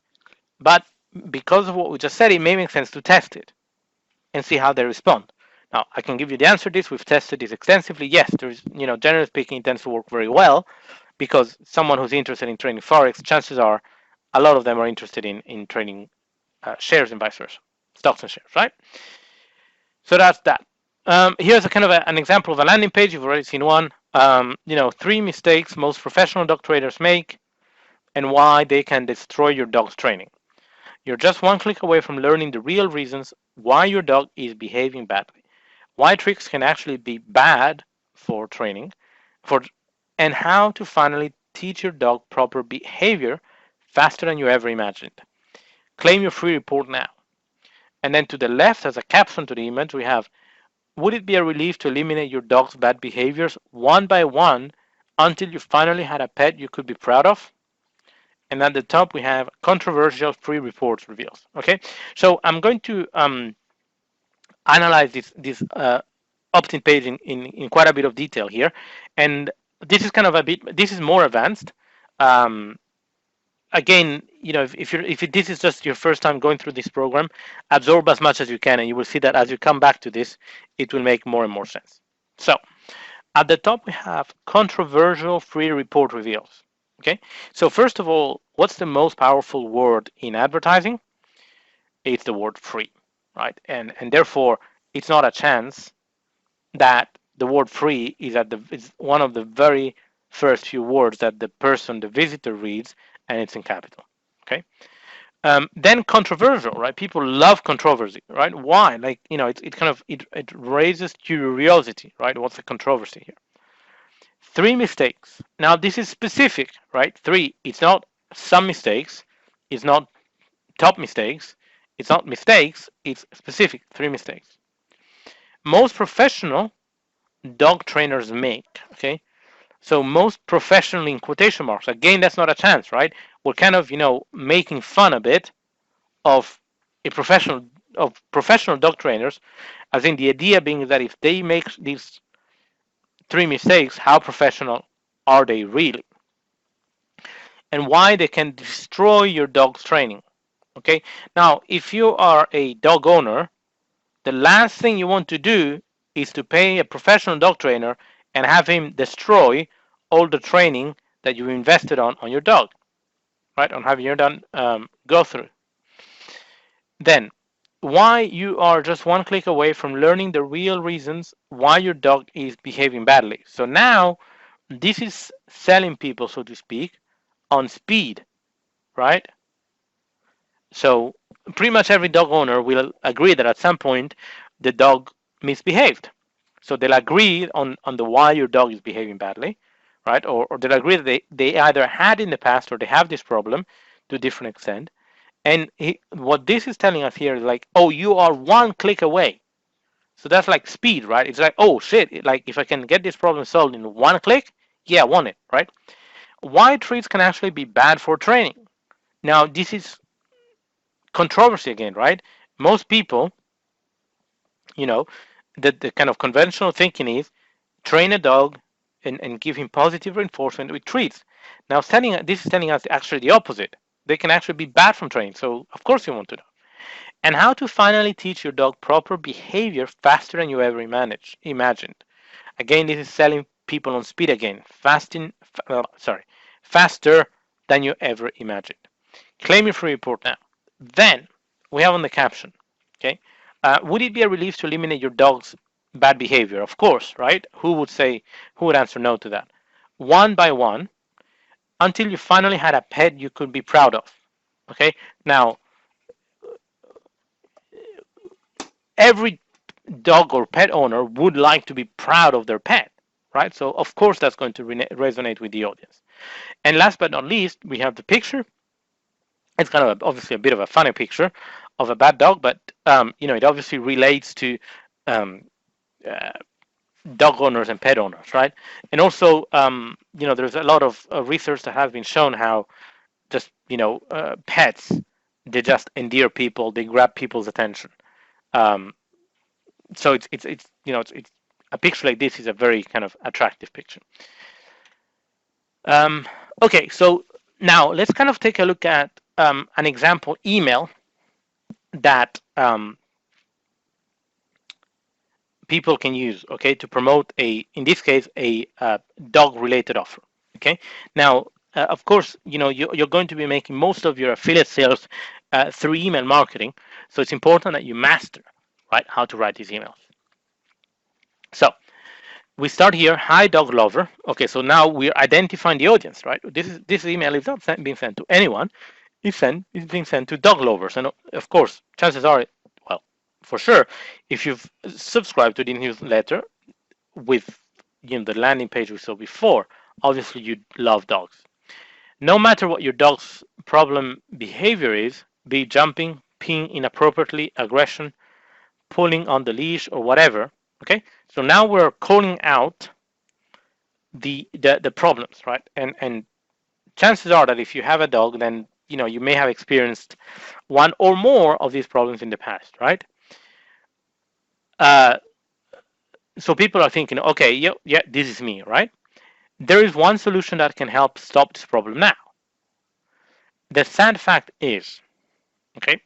S1: but because of what we just said, it may make sense to test it and see how they respond. Now, I can give you the answer to this. We've tested this extensively. Yes, there's, generally speaking, it tends to work very well because someone who's interested in trading forex, chances are a lot of them are interested in trading shares and vice versa, stocks and shares, right? So that's that. Here's a kind of an example of a landing page. You've already seen one. 3 mistakes most professional dog traders make and why they can destroy your dog's training. You're just one click away from learning the real reasons why your dog is behaving badly, why tricks can actually be bad for training, for and how to finally teach your dog proper behavior faster than you ever imagined. Claim your free report now. And then to the left, as a caption to the image, we have: would it be a relief to eliminate your dog's bad behaviors one by one until you finally had a pet you could be proud of? And at the top, we have controversial free reports reveals. Okay, so I'm going to analyze this opt-in page in quite a bit of detail here, and this is kind of a bit. This is more advanced. Um, Again, if this is just your first time going through this program, absorb as much as you can, and you will see that as you come back to this, it will make more and more sense. So at the top, we have controversial free report reveals. Okay, so first of all, what's the most powerful word in advertising? It's the word free, right? And therefore, it's not a chance that the word free is one of the very first few words that the visitor reads, and it's in capital. Okay. Then controversial, right? People love controversy, right? Why? Like, it raises curiosity, right? What's the controversy here? 3 mistakes. Now this is specific, right? Three. It's not some mistakes. It's not top mistakes. It's not mistakes. It's specific. 3 mistakes. Most professional dog trainers make. Okay. So most professionally in quotation marks. Again, that's not a chance, right? We're kind of making fun a bit of a professional dog trainers, as in the idea being that if they make these 3 mistakes, how professional are they really? And why they can destroy your dog's training. Okay. Now, if you are a dog owner, the last thing you want to do is to pay a professional dog trainer and have him destroy all the training that you invested on your dog, right? On having your dog go through. Then, why you are just one click away from learning the real reasons why your dog is behaving badly. So now, this is selling people, so to speak, on speed, right? So pretty much every dog owner will agree that at some point the dog misbehaved. So they'll agree on the why your dog is behaving badly, right? Or they'll agree that they either had in the past or they have this problem to a different extent. And what this is telling us here is like, oh, you are one click away. So that's like speed, right? It's like, oh shit, like if I can get this problem solved in one click, yeah, I want it, right? Why treats can actually be bad for training. Now, this is controversy again, right? Most people, you know, the kind of conventional thinking is train a dog and give him positive reinforcement with treats. Now, this is telling us actually the opposite. They can actually be bad from training. So, of course, you want to know. And how to finally teach your dog proper behavior faster than you ever imagined. Again, this is selling people on speed again. Faster than you ever imagined. Claim your free report now. Then we have on the caption, okay, would it be a relief to eliminate your dog's bad behavior? Of course, right? Who would answer no to that? One by one, until you finally had a pet you could be proud of. Okay, now every dog or pet owner would like to be proud of their pet, right? So of course that's going to resonate with the audience. And last but not least, we have the picture. It's kind of obviously a bit of a funny picture of a bad dog, but it obviously relates to um, uh, dog owners and pet owners, right? And also, there's a lot of research that has been shown how just pets, they just endear people, they grab people's attention. Um, so it's a picture like this is a very kind of attractive picture. Um, okay, so now let's kind of take a look at an example email that people can use, okay, to promote in this case, a dog-related offer. Okay, now of course, you're going to be making most of your affiliate sales through email marketing, so it's important that you master, right, how to write these emails. So we start here. Hi, dog lover. Okay, so now we're identifying the audience, right? This email is not being sent to anyone. It's being sent to dog lovers, and of course, chances are, well, for sure, if you've subscribed to the newsletter with the landing page we saw before, obviously you love dogs. No matter what your dog's problem behavior is, be it jumping, peeing inappropriately, aggression, pulling on the leash, or whatever. Okay, so now we're calling out the problems, right? And chances are that if you have a dog, then you may have experienced one or more of these problems in the past, right? Uh, so people are thinking, okay, yeah, this is me, right? There is one solution that can help stop this problem now. The sad fact is, okay,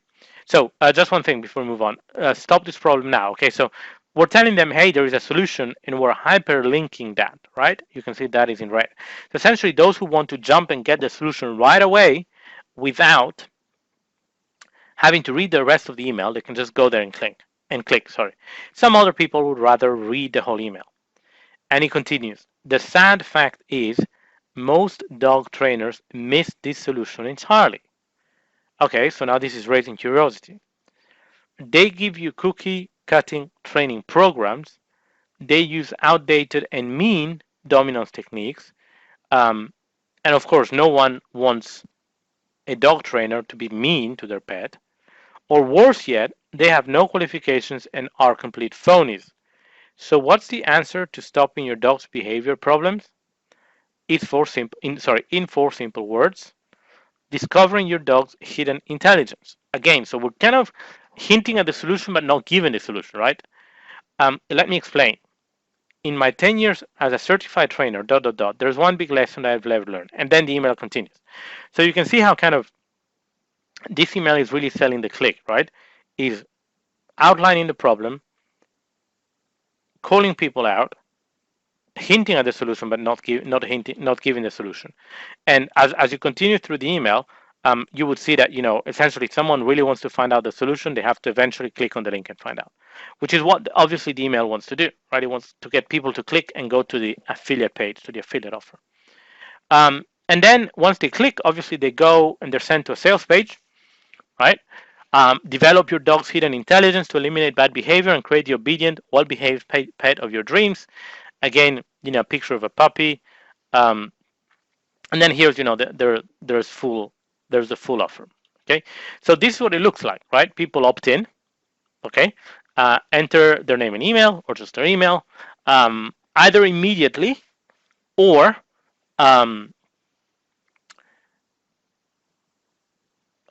S1: so just one thing before we move on. Stop this problem now, okay? So we're telling them, hey, there is a solution, and we're hyperlinking that, right? You can see that is in red. So essentially, those who want to jump and get the solution right away without having to read the rest of the email, they can just go there and click. Sorry. Some other people would rather read the whole email. And he continues. The sad fact is most dog trainers miss this solution entirely. Okay, so now this is raising curiosity. They give you cookie cutting training programs. They use outdated and mean dominance techniques. Um, and of course, no one wants a dog trainer to be mean to their pet. Or worse yet, they have no qualifications and are complete phonies. So what's the answer to stopping your dog's behavior problems? In 4 simple words, discovering your dog's hidden intelligence. Again, so we're kind of hinting at the solution but not giving the solution, right? Let me explain. In my 10 years as a certified trainer, there's one big lesson that I've ever learned. And then the email continues. So you can see how kind of this email is really selling the click, right? Is outlining the problem, calling people out, hinting at the solution, but not giving the solution. And as you continue through the email, you would see that essentially if someone really wants to find out the solution, they have to eventually click on the link and find out, which is what obviously the email wants to do, right? It wants to get people to click and go to the affiliate page, to the affiliate offer. And then once they click, obviously they go and they're sent to a sales page, right? Develop your dog's hidden intelligence to eliminate bad behavior and create the obedient, well-behaved pet of your dreams. Again, a picture of a puppy. Um, and then here's, there's the full offer. Okay, so this is what it looks like, right? People opt in. Okay, enter their name and email, or just their email, either immediately or um,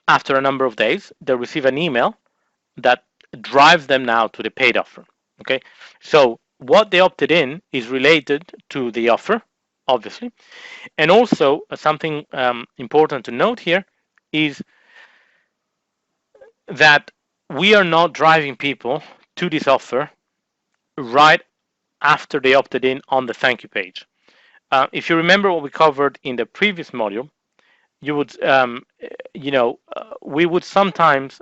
S1: after a number of days. They'll receive an email that drives them now to the paid offer. Okay, so what they opted in is related to the offer, obviously, and also something important to note here is that we are not driving people to this offer right after they opted in on the thank you page. If you remember what we covered in the previous module, you would, we would sometimes,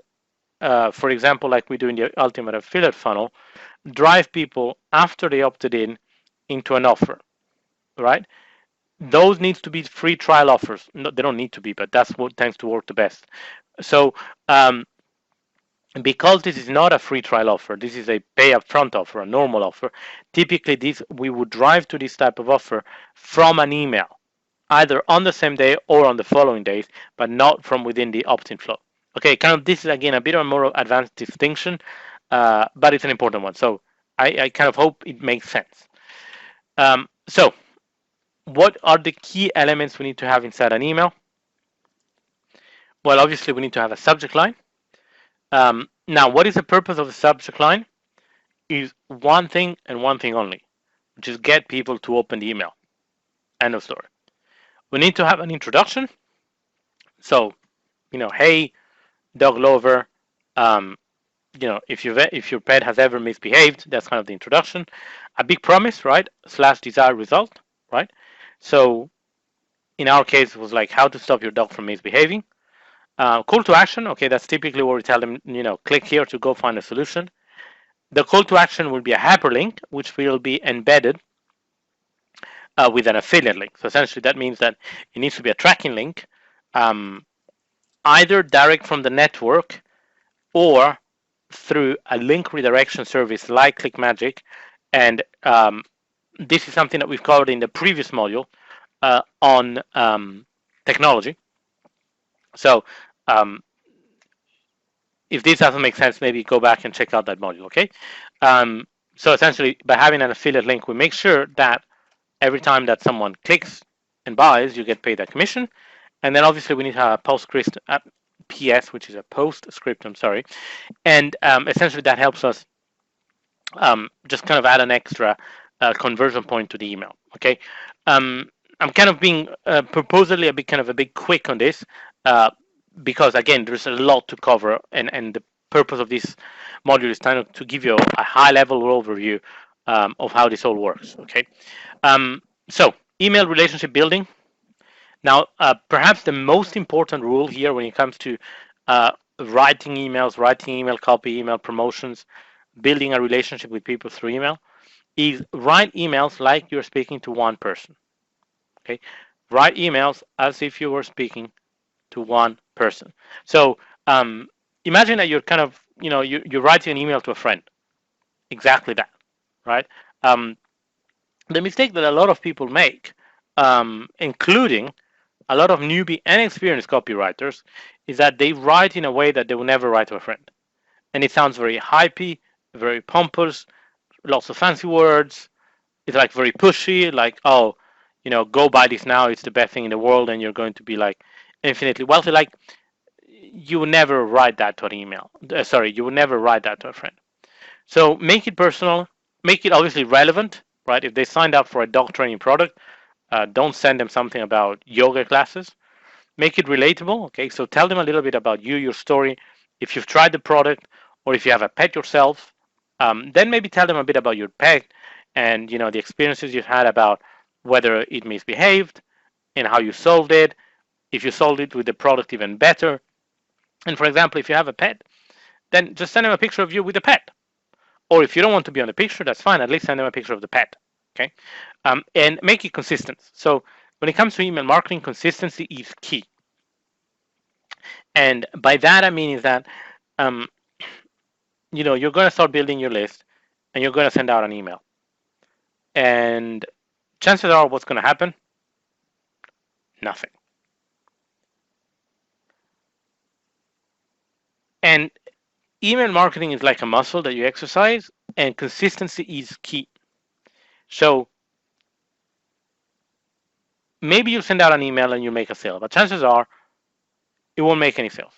S1: for example, like we do in the Ultimate Affiliate Funnel, drive people after they opted in into an offer, right? Those needs to be free trial offers. No, they don't need to be, but that's what tends to work the best. So because this is not a free trial offer, this is a pay upfront offer, a normal offer. Typically, this we would drive to this type of offer from an email, either on the same day or on the following days, but not from within the opt-in flow. Okay, kind of this is again a bit of a more advanced distinction, but it's an important one. So I kind of hope it makes sense. So what are the key elements we need to have inside an email? Well, obviously we need to have a subject line. Now, what is the purpose of the subject line? Is one thing and one thing only, which is get people to open the email. End of story. We need to have an introduction. So, hey, dog lover, if your pet has ever misbehaved, that's kind of the introduction. A big promise, right? Slash desired result, right? So in our case, it was like how to stop your dog from misbehaving. Call to action, okay, that's typically where we tell them, click here to go find a solution. The call to action will be a hyperlink, which will be embedded with an affiliate link. So essentially, that means that it needs to be a tracking link, either direct from the network or through a link redirection service like ClickMagick. And this is something that we've covered in the previous module on technology. So if this doesn't make sense, maybe go back and check out that module, okay? So essentially, by having an affiliate link, we make sure that every time that someone clicks and buys, you get paid that commission. And then obviously we need to have a PostScript PS, which is a postscriptum, sorry. And essentially that helps us just kind of add an extra conversion point to the email, okay? I'm kind of being purposely a bit quick on this because again, there's a lot to cover, and the purpose of this module is kind of to give you a high level overview of how this all works, okay? So email relationship building. Now, perhaps the most important rule here when it comes to writing emails, writing email copy, email promotions, building a relationship with people through email is write emails like you're speaking to one person. Okay, write emails as if you were speaking to one person. So imagine that you're kind of, you're writing an email to a friend. Exactly that, right? The mistake that a lot of people make, including a lot of newbie and experienced copywriters, is that they write in a way that they will never write to a friend. And it sounds very hypey, very pompous, lots of fancy words. It's like very pushy, like, oh, go buy this now. It's the best thing in the world, and you're going to be like infinitely wealthy. Like, you would never write that to an email. You would never write that to a friend. So make it personal, make it obviously relevant, right? If they signed up for a dog training product, don't send them something about yoga classes. Make it relatable, okay? So tell them a little bit about you, your story. If you've tried the product, or if you have a pet yourself, then maybe tell them a bit about your pet and the experiences you've had about whether it misbehaved and how you solved it. If you solved it with the product, even better. And for example, if you have a pet, then just send them a picture of you with the pet. Or if you don't want to be on the picture, that's fine. At least send them a picture of the pet. Okay, and make it consistent. So when it comes to email marketing, consistency is key. And by that I mean is that you're going to start building your list, and you're going to send out an email. And chances are, what's going to happen? Nothing. And email marketing is like a muscle that you exercise, and consistency is key. So maybe you send out an email and you make a sale, but chances are it won't make any sales,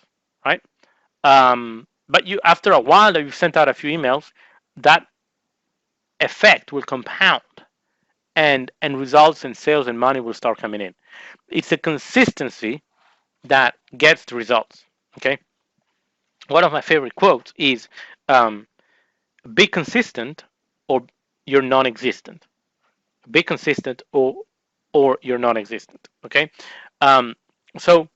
S1: right? But you, after a while that you've sent out a few emails, that effect will compound, and results and sales and money will start coming in. It's the consistency that gets the results. Okay. One of my favorite quotes is, "Be consistent, or you're non-existent. Be consistent, or you're non-existent." Okay. So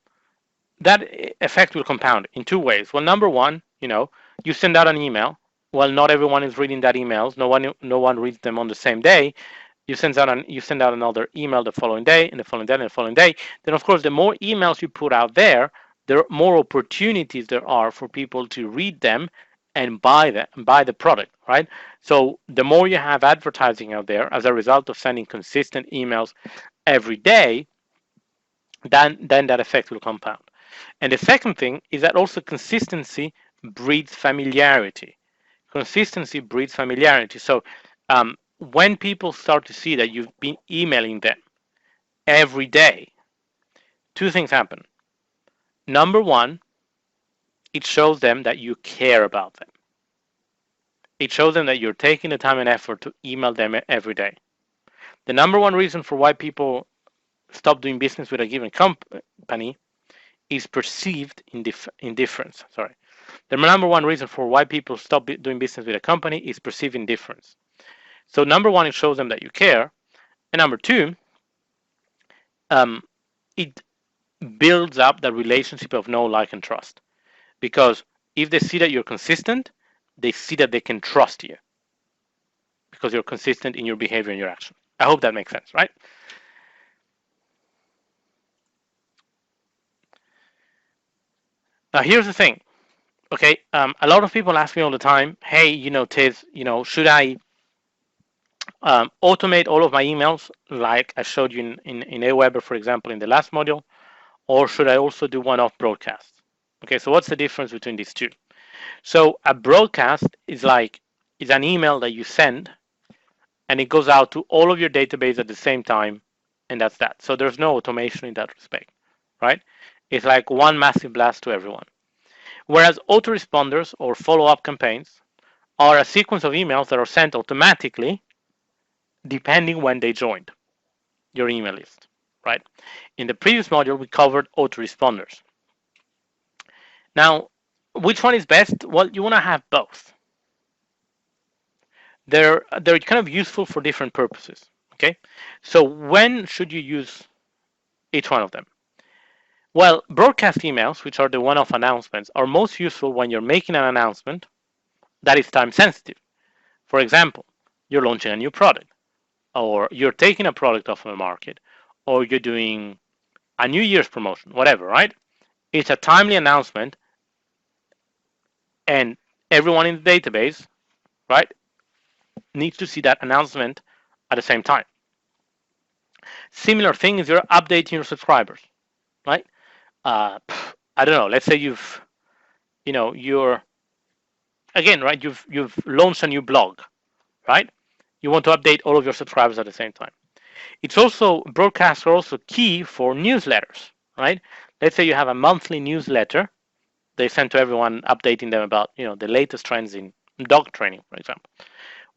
S1: that effect will compound in two ways. Well, number one, you send out an email. Well, not everyone is reading that emails. No one reads them on the same day. You send out another email the following day, and the following day, and the following day. Then, of course, the more emails you put out there, there are more opportunities there are for people to read them and buy the product, right? So the more you have advertising out there as a result of sending consistent emails every day, then that effect will compound. And the second thing is that also consistency breeds familiarity. Consistency breeds familiarity. So when people start to see that you've been emailing them every day, two things happen. Number one, it shows them that you care about them. It shows them that you're taking the time and effort to email them every day. The number one reason for why people stop doing business with a given company is perceived indifference. Sorry. The number one reason for why people stop doing business with a company is perceived indifference. So number one, it shows them that you care, and number two, um, it builds up the relationship of know, like, and trust. Because if they see that you're consistent, they see that they can trust you because you're consistent in your behavior and your action. I hope that makes sense, right? Now, here's the thing. Okay, a lot of people ask me all the time, hey, Tiz, should I automate all of my emails like I showed you in Aweber, for example, in the last module, or should I also do one-off broadcasts? Okay, so what's the difference between these two? So a broadcast is an email that you send and it goes out to all of your database at the same time, and that's that. So there's no automation in that respect, right? It's like one massive blast to everyone. Whereas autoresponders or follow-up campaigns are a sequence of emails that are sent automatically depending when they joined your email list, right? In the previous module, we covered autoresponders. Now, which one is best? Well, you want to have both. They're kind of useful for different purposes. Okay, so when should you use each one of them? Well, broadcast emails, which are the one-off announcements, are most useful when you're making an announcement that is time sensitive. For example, you're launching a new product, or you're taking a product off the market, or you're doing a New Year's promotion, whatever, right? It's a timely announcement, and everyone in the database, right, needs to see that announcement at the same time. Similar thing is you're updating your subscribers, right? I don't know. Let's say you're again, right? You've launched a new blog, right? You want to update all of your subscribers at the same time. It's also broadcasts are also key for newsletters, right? Let's say you have a monthly newsletter they send to everyone, updating them about the latest trends in dog training, for example.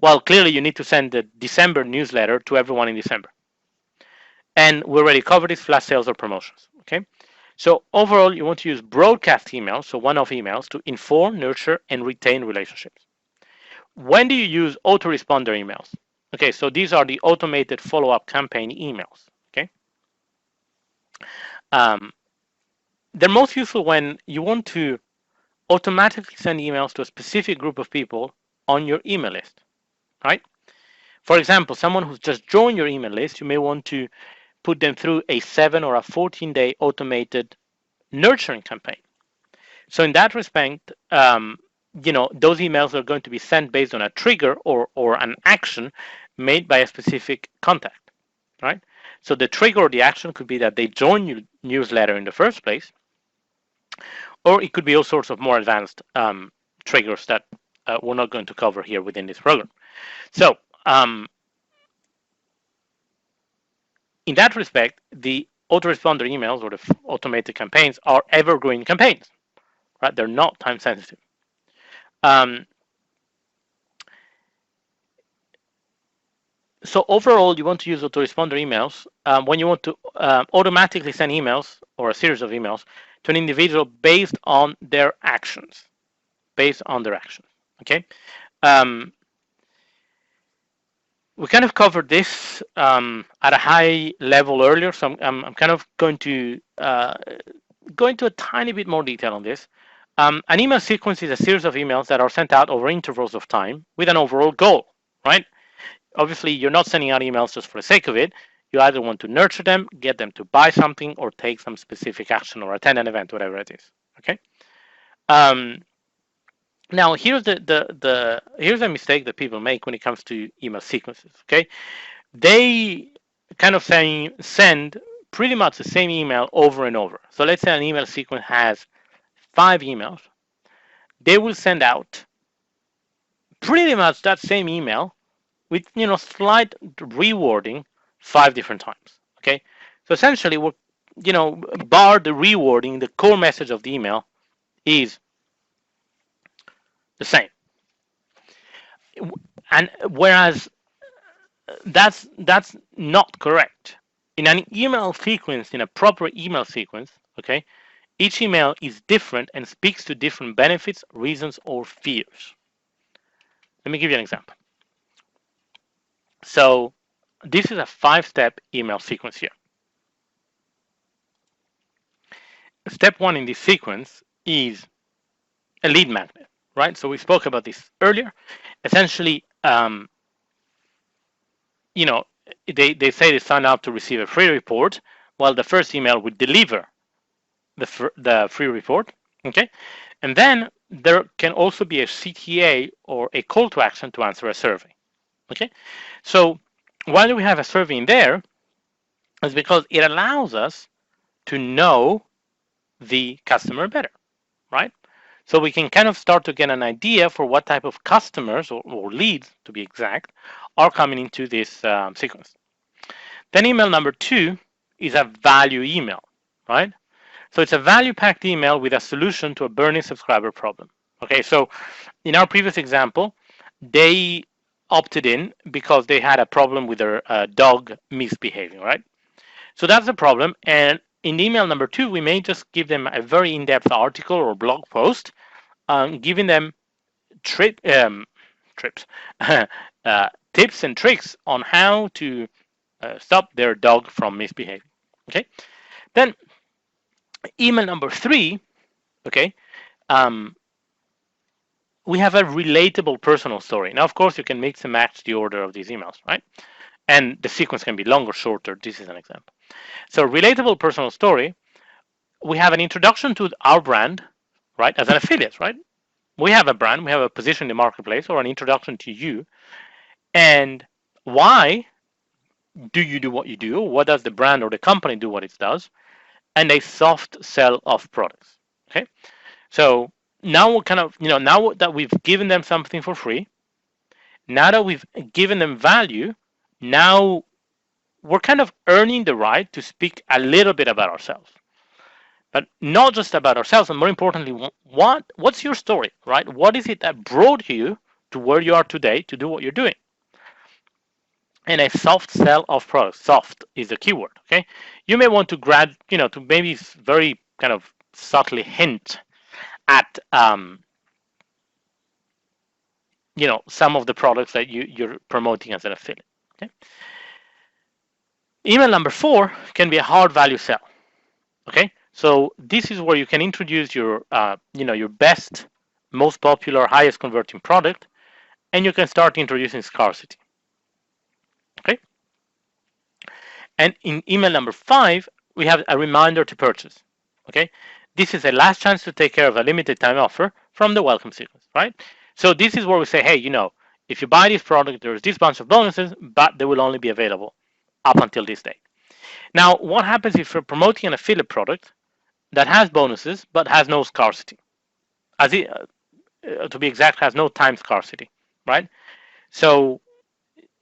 S1: Well, clearly you need to send the December newsletter to everyone in December. And we already covered this, flash sales or promotions. Okay. So overall, you want to use broadcast emails, so one-off emails, to inform, nurture, and retain relationships. When do you use autoresponder emails? Okay, so these are the automated follow-up campaign emails. Okay. They're most useful when you want to automatically send emails to a specific group of people on your email list, right? For example, someone who's just joined your email list, you may want to put them through a 7 or a 14-day automated nurturing campaign. So in that respect, those emails are going to be sent based on a trigger or an action made by a specific contact, right? So the trigger or the action could be that they join your newsletter in the first place, or it could be all sorts of more advanced triggers that we're not going to cover here within this program. So in that respect, the autoresponder emails or the automated campaigns are evergreen campaigns, right? They're not time sensitive. So overall, you want to use autoresponder emails when you want to automatically send emails or a series of emails to an individual based on their actions. Okay. We kind of covered this at a high level earlier, so I'm kind of going to go into a tiny bit more detail on this. An email sequence is a series of emails that are sent out over intervals of time with an overall goal, right? Obviously, you're not sending out emails just for the sake of it. You either want to nurture them, get them to buy something, or take some specific action or attend an event, whatever it is. Okay. Um, Now here's here's a mistake that people make when it comes to email sequences. Okay, they kind of send pretty much the same email over and over. So let's say an email sequence has 5 emails. They will send out pretty much that same email with slight rewording 5 different times. Okay, so essentially we're bar the rewording, the core message of the email is the same. And whereas that's not correct. In an email sequence, in a proper email sequence, okay, each email is different and speaks to different benefits, reasons, or fears. Let me give you an example. So this is a 5-step email sequence here. Step 1 in this sequence is a lead magnet, right? So we spoke about this earlier. Essentially, you know, they say they sign up to receive a free report, while the first email would deliver the free report. Okay, and then there can also be a CTA or a call to action to answer a survey. Okay, so why do we have a survey in there? Is because it allows us to know the customer better, right? So we can kind of start to get an idea for what type of customers or leads, to be exact, are coming into this sequence. Then email number 2 is a value email, right? So it's a value-packed email with a solution to a burning subscriber problem. Okay, so in our previous example, they opted in because they had a problem with their dog misbehaving, right? So that's the problem. And in email number 2, we may just give them a very in-depth article or blog post, giving them trips, tips and tricks on how to stop their dog from misbehaving. Okay, then email number 3, okay, um, we have a relatable personal story. Now, of course, you can mix and match the order of these emails, right? And the sequence can be long or shorter. This is an example. So, relatable personal story, we have an introduction to our brand, right? As an affiliate, right? We have a brand, we have a position in the marketplace, or an introduction to you. And why do you do what you do? What does the brand or the company do what it does? And a soft sell of products. Okay. So now we're kind of, now that we've given them something for free, now that we've given them value, now we're kind of earning the right to speak a little bit about ourselves. But not just about ourselves, and more importantly, what's your story, right? What is it that brought you to where you are today to do what you're doing? And a soft sell of products. Soft is the keyword. Okay, you may want to to maybe very kind of subtly hint at some of the products that you're promoting as an affiliate. Okay. Email number 4 can be a hard value sell. Okay, so this is where you can introduce your your best, most popular, highest converting product, and you can start introducing scarcity. Okay, and in email number 5, we have a reminder to purchase. Okay, this is a last chance to take care of a limited time offer from the welcome sequence, right? So this is where we say, hey, if you buy this product, there's this bunch of bonuses, but they will only be available up until this date. Now, what happens if you're promoting an affiliate product that has bonuses but has no scarcity? As it, to be exact, has no time scarcity, right? So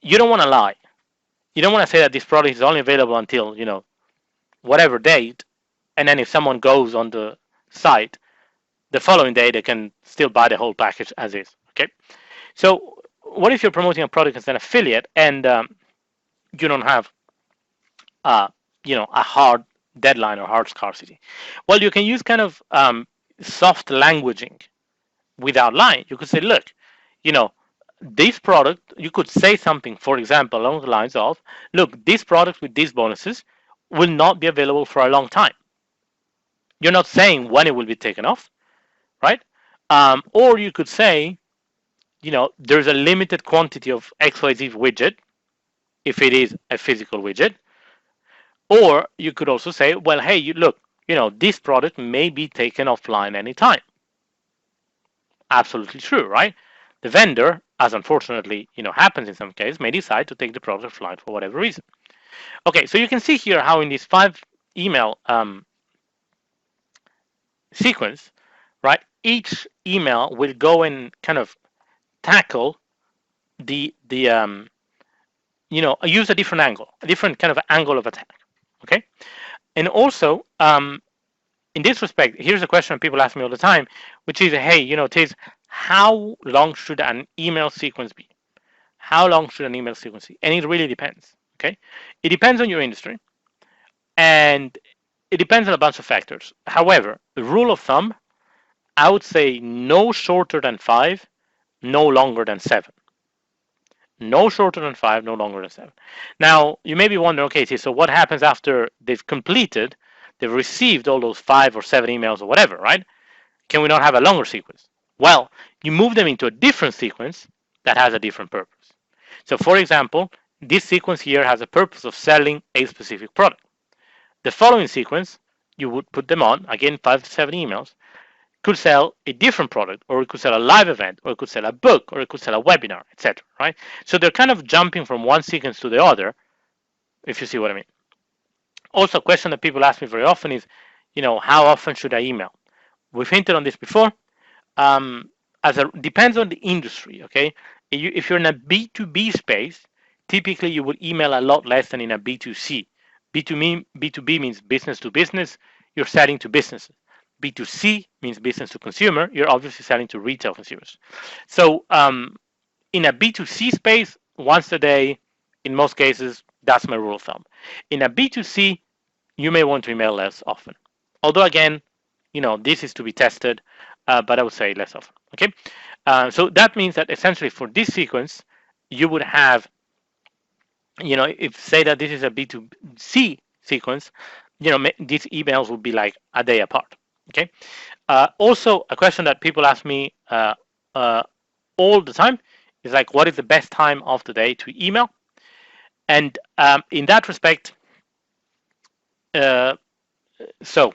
S1: you don't want to lie. You don't want to say that this product is only available until whatever date, and then if someone goes on the site the following day, they can still buy the whole package as is. Okay. So what if you're promoting a product as an affiliate and you don't have uh, a hard deadline or hard scarcity? Well, you can use kind of soft languaging without lying. You could say, look, you know, this product, you could say something, for example, along the lines of, look, this product with these bonuses will not be available for a long time. You're not saying when it will be taken off, right? Or you could say, there's a limited quantity of XYZ widget, if it is a physical widget, Or you could also say, well, hey, you look, this product may be taken offline anytime. Absolutely true, right? The vendor, as unfortunately, happens in some cases, may decide to take the product offline for whatever reason. Okay, so you can see here how in this 5 email sequence, right, each email will go and kind of tackle the use a different angle, a different kind of angle of attack. Okay, and also in this respect, here's a question people ask me all the time, which is, hey, Tiz, how long should an email sequence be? How long should an email sequence be? And it really depends. Okay, it depends on your industry, and it depends on a bunch of factors. However, the rule of thumb, I would say no shorter than 5, no longer than 7. No shorter than 5, no longer than 7. Now, you may be wondering, okay, so what happens after they've received all those 5 or 7 emails or whatever, right? Can we not have a longer sequence? Well, you move them into a different sequence that has a different purpose. So, for example, this sequence here has a purpose of selling a specific product. The following sequence, you would put them on, again, 5 to 7 emails, could sell a different product, or it could sell a live event, or it could sell a book, or it could sell a webinar, etc. Right? So they're kind of jumping from one sequence to the other, if you see what I mean. Also, a question that people ask me very often is, how often should I email? We've hinted on this before. Um, depends on the industry. Okay, if you're in a B2B space, typically you would email a lot less than in a B2C. B2B means business to business. You're selling to businesses. B2C means business to consumer. You're obviously selling to retail consumers. So in a B2C space, once a day, in most cases, that's my rule of thumb. In a B2C, you may want to email less often. Although again, this is to be tested, but I would say less often. Okay, so that means that essentially for this sequence, you would have, if say that this is a B2C sequence, these emails would be like a day apart. Okay. Also, a question that people ask me uh, all the time is like, what is the best time of the day to email? And in that respect, uh, so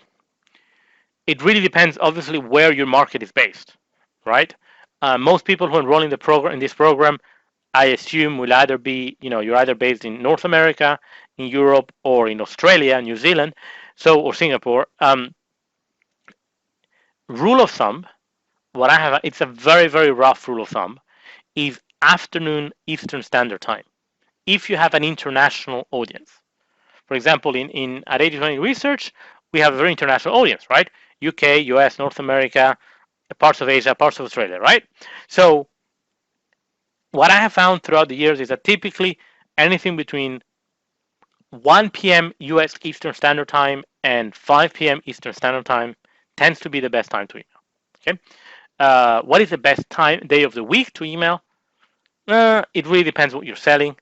S1: it really depends, obviously, where your market is based, right? Most people who enroll in this program, I assume will either be, you're either based in North America, in Europe, or in Australia, New Zealand, or Singapore. Rule of thumb, what I have, it's a very, very rough rule of thumb, is afternoon Eastern Standard Time. If you have an international audience, for example, in at 80/20 Research, we have a very international audience, right? UK, US, North America, parts of Asia, parts of Australia, right? So what I have found throughout the years is that typically anything between 1 p.m. US Eastern Standard Time and 5 p.m. Eastern Standard Time tends to be the best time to email. Okay. What is the best day of the week to email? It really depends what you're selling.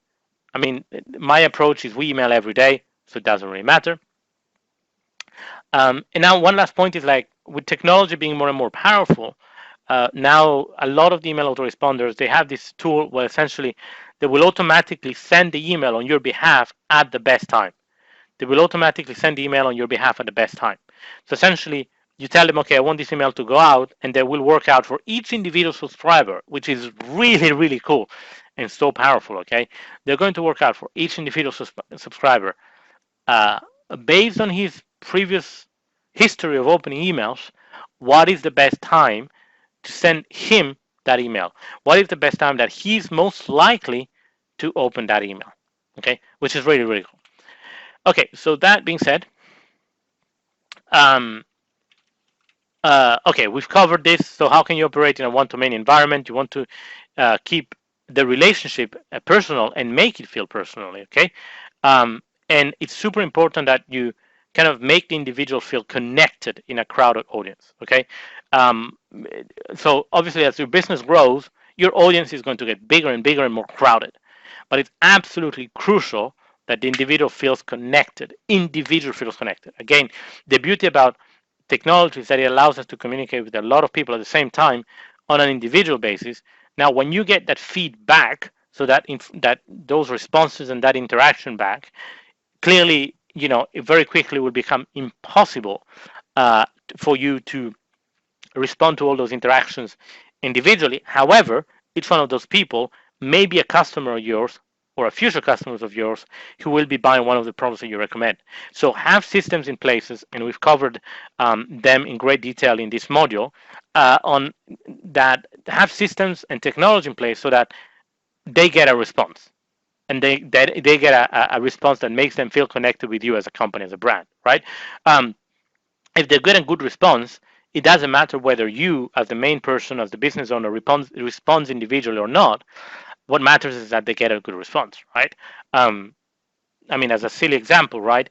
S1: I mean, my approach is we email every day, so it doesn't really matter. And now one last point is like with technology being more and more powerful, now a lot of the email autoresponders, they have this tool where essentially they will automatically send the email on your behalf at the best time. They will automatically send the email on your behalf at the best time. So essentially, you tell them, okay, I want this email to go out, and they will work out for each individual subscriber, which is really, really cool and so powerful. Okay, they're going to work out for each individual subscriber uh, based on his previous history of opening emails. What is the best time to send him that email? What is the best time that he's most likely to open that email? Okay, which is really, really cool. Okay, so that being said, um, okay, we've covered this. So how can you operate in a one-to-many environment? You want to keep the relationship personal and make it feel personally, okay? And it's super important that you kind of make the individual feel connected in a crowded audience, okay? Um, so obviously, as your business grows, your audience is going to get bigger and bigger and more crowded. But it's absolutely crucial that the individual feels connected. Individual feels connected. Again, the beauty about technology is that it allows us to communicate with a lot of people at the same time on an individual basis. Now, when you get that feedback, so that those responses and that interaction back, clearly it very quickly will become impossible uh, for you to respond to all those interactions individually. However, each one of those people may be a customer of yours or a future customers of yours who will be buying one of the products that you recommend. So have systems in places, and we've covered them in great detail in this module, on that have systems and technology in place so that they get a response, and they get a response that makes them feel connected with you as a company, as a brand, right? Um, if they get a good response, it doesn't matter whether you, as the main person, as the business owner, responds individually or not. What matters is that they get a good response, right? Um, I mean, as a silly example, right?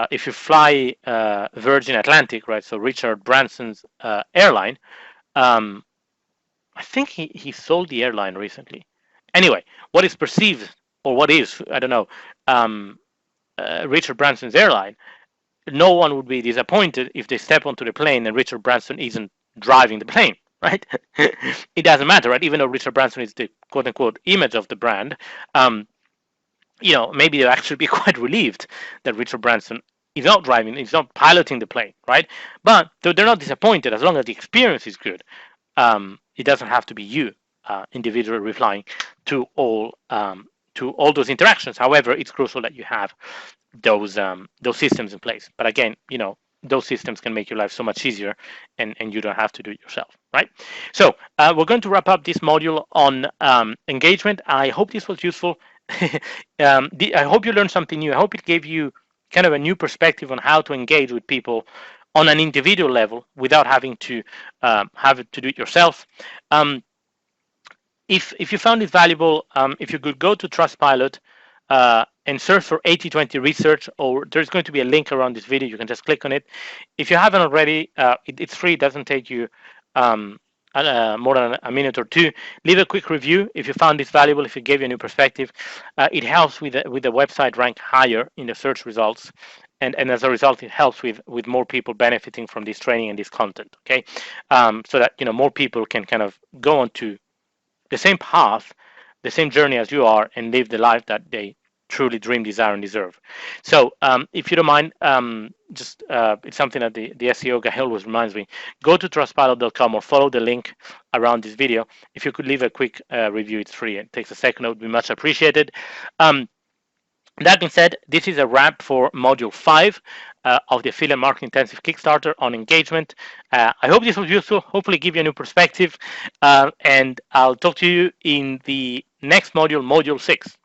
S1: If you fly Virgin Atlantic, right? So Richard Branson's airline, um, I think he sold the airline recently. Anyway, what is perceived, or what is, I don't know, um, Richard Branson's airline, no one would be disappointed if they step onto the plane and Richard Branson isn't driving the plane, right? It doesn't matter, right? Even though Richard Branson is the quote unquote image of the brand, um, maybe they'll actually be quite relieved that Richard Branson is not driving, is not piloting the plane, right? But they're not disappointed as long as the experience is good. It doesn't have to be you individually replying to all those interactions. However, it's crucial that you have those systems in place. But again, those systems can make your life so much easier, and you don't have to do it yourself, right? So we're going to wrap up this module on engagement. I hope this was useful. I hope you learned something new. I hope it gave you kind of a new perspective on how to engage with people on an individual level without having to have to do it yourself. Um, if you found it valuable, if you could go to Trustpilot and search for 80/20 research, or there's going to be a link around this video. You can just click on it. If you haven't already, it's free. It doesn't take you more than a minute or two. Leave a quick review if you found this valuable, if it gave you a new perspective. It helps with the website rank higher in the search results. And as a result, it helps with more people benefiting from this training and this content. Okay, so that more people can kind of go on to the same path, the same journey as you are, and live the life that they truly dream, desire, and deserve. So, if you don't mind, just it's something that the SEO guy always reminds me. Go to trustpilot.com or follow the link around this video. If you could leave a quick review, it's free. It takes a second. It would be much appreciated. Um, that being said, this is a wrap for Module 5 of the Affiliate Marketing Intensive Kickstarter on engagement. I hope this was useful, hopefully give you a new perspective, and I'll talk to you in the next module, Module 6.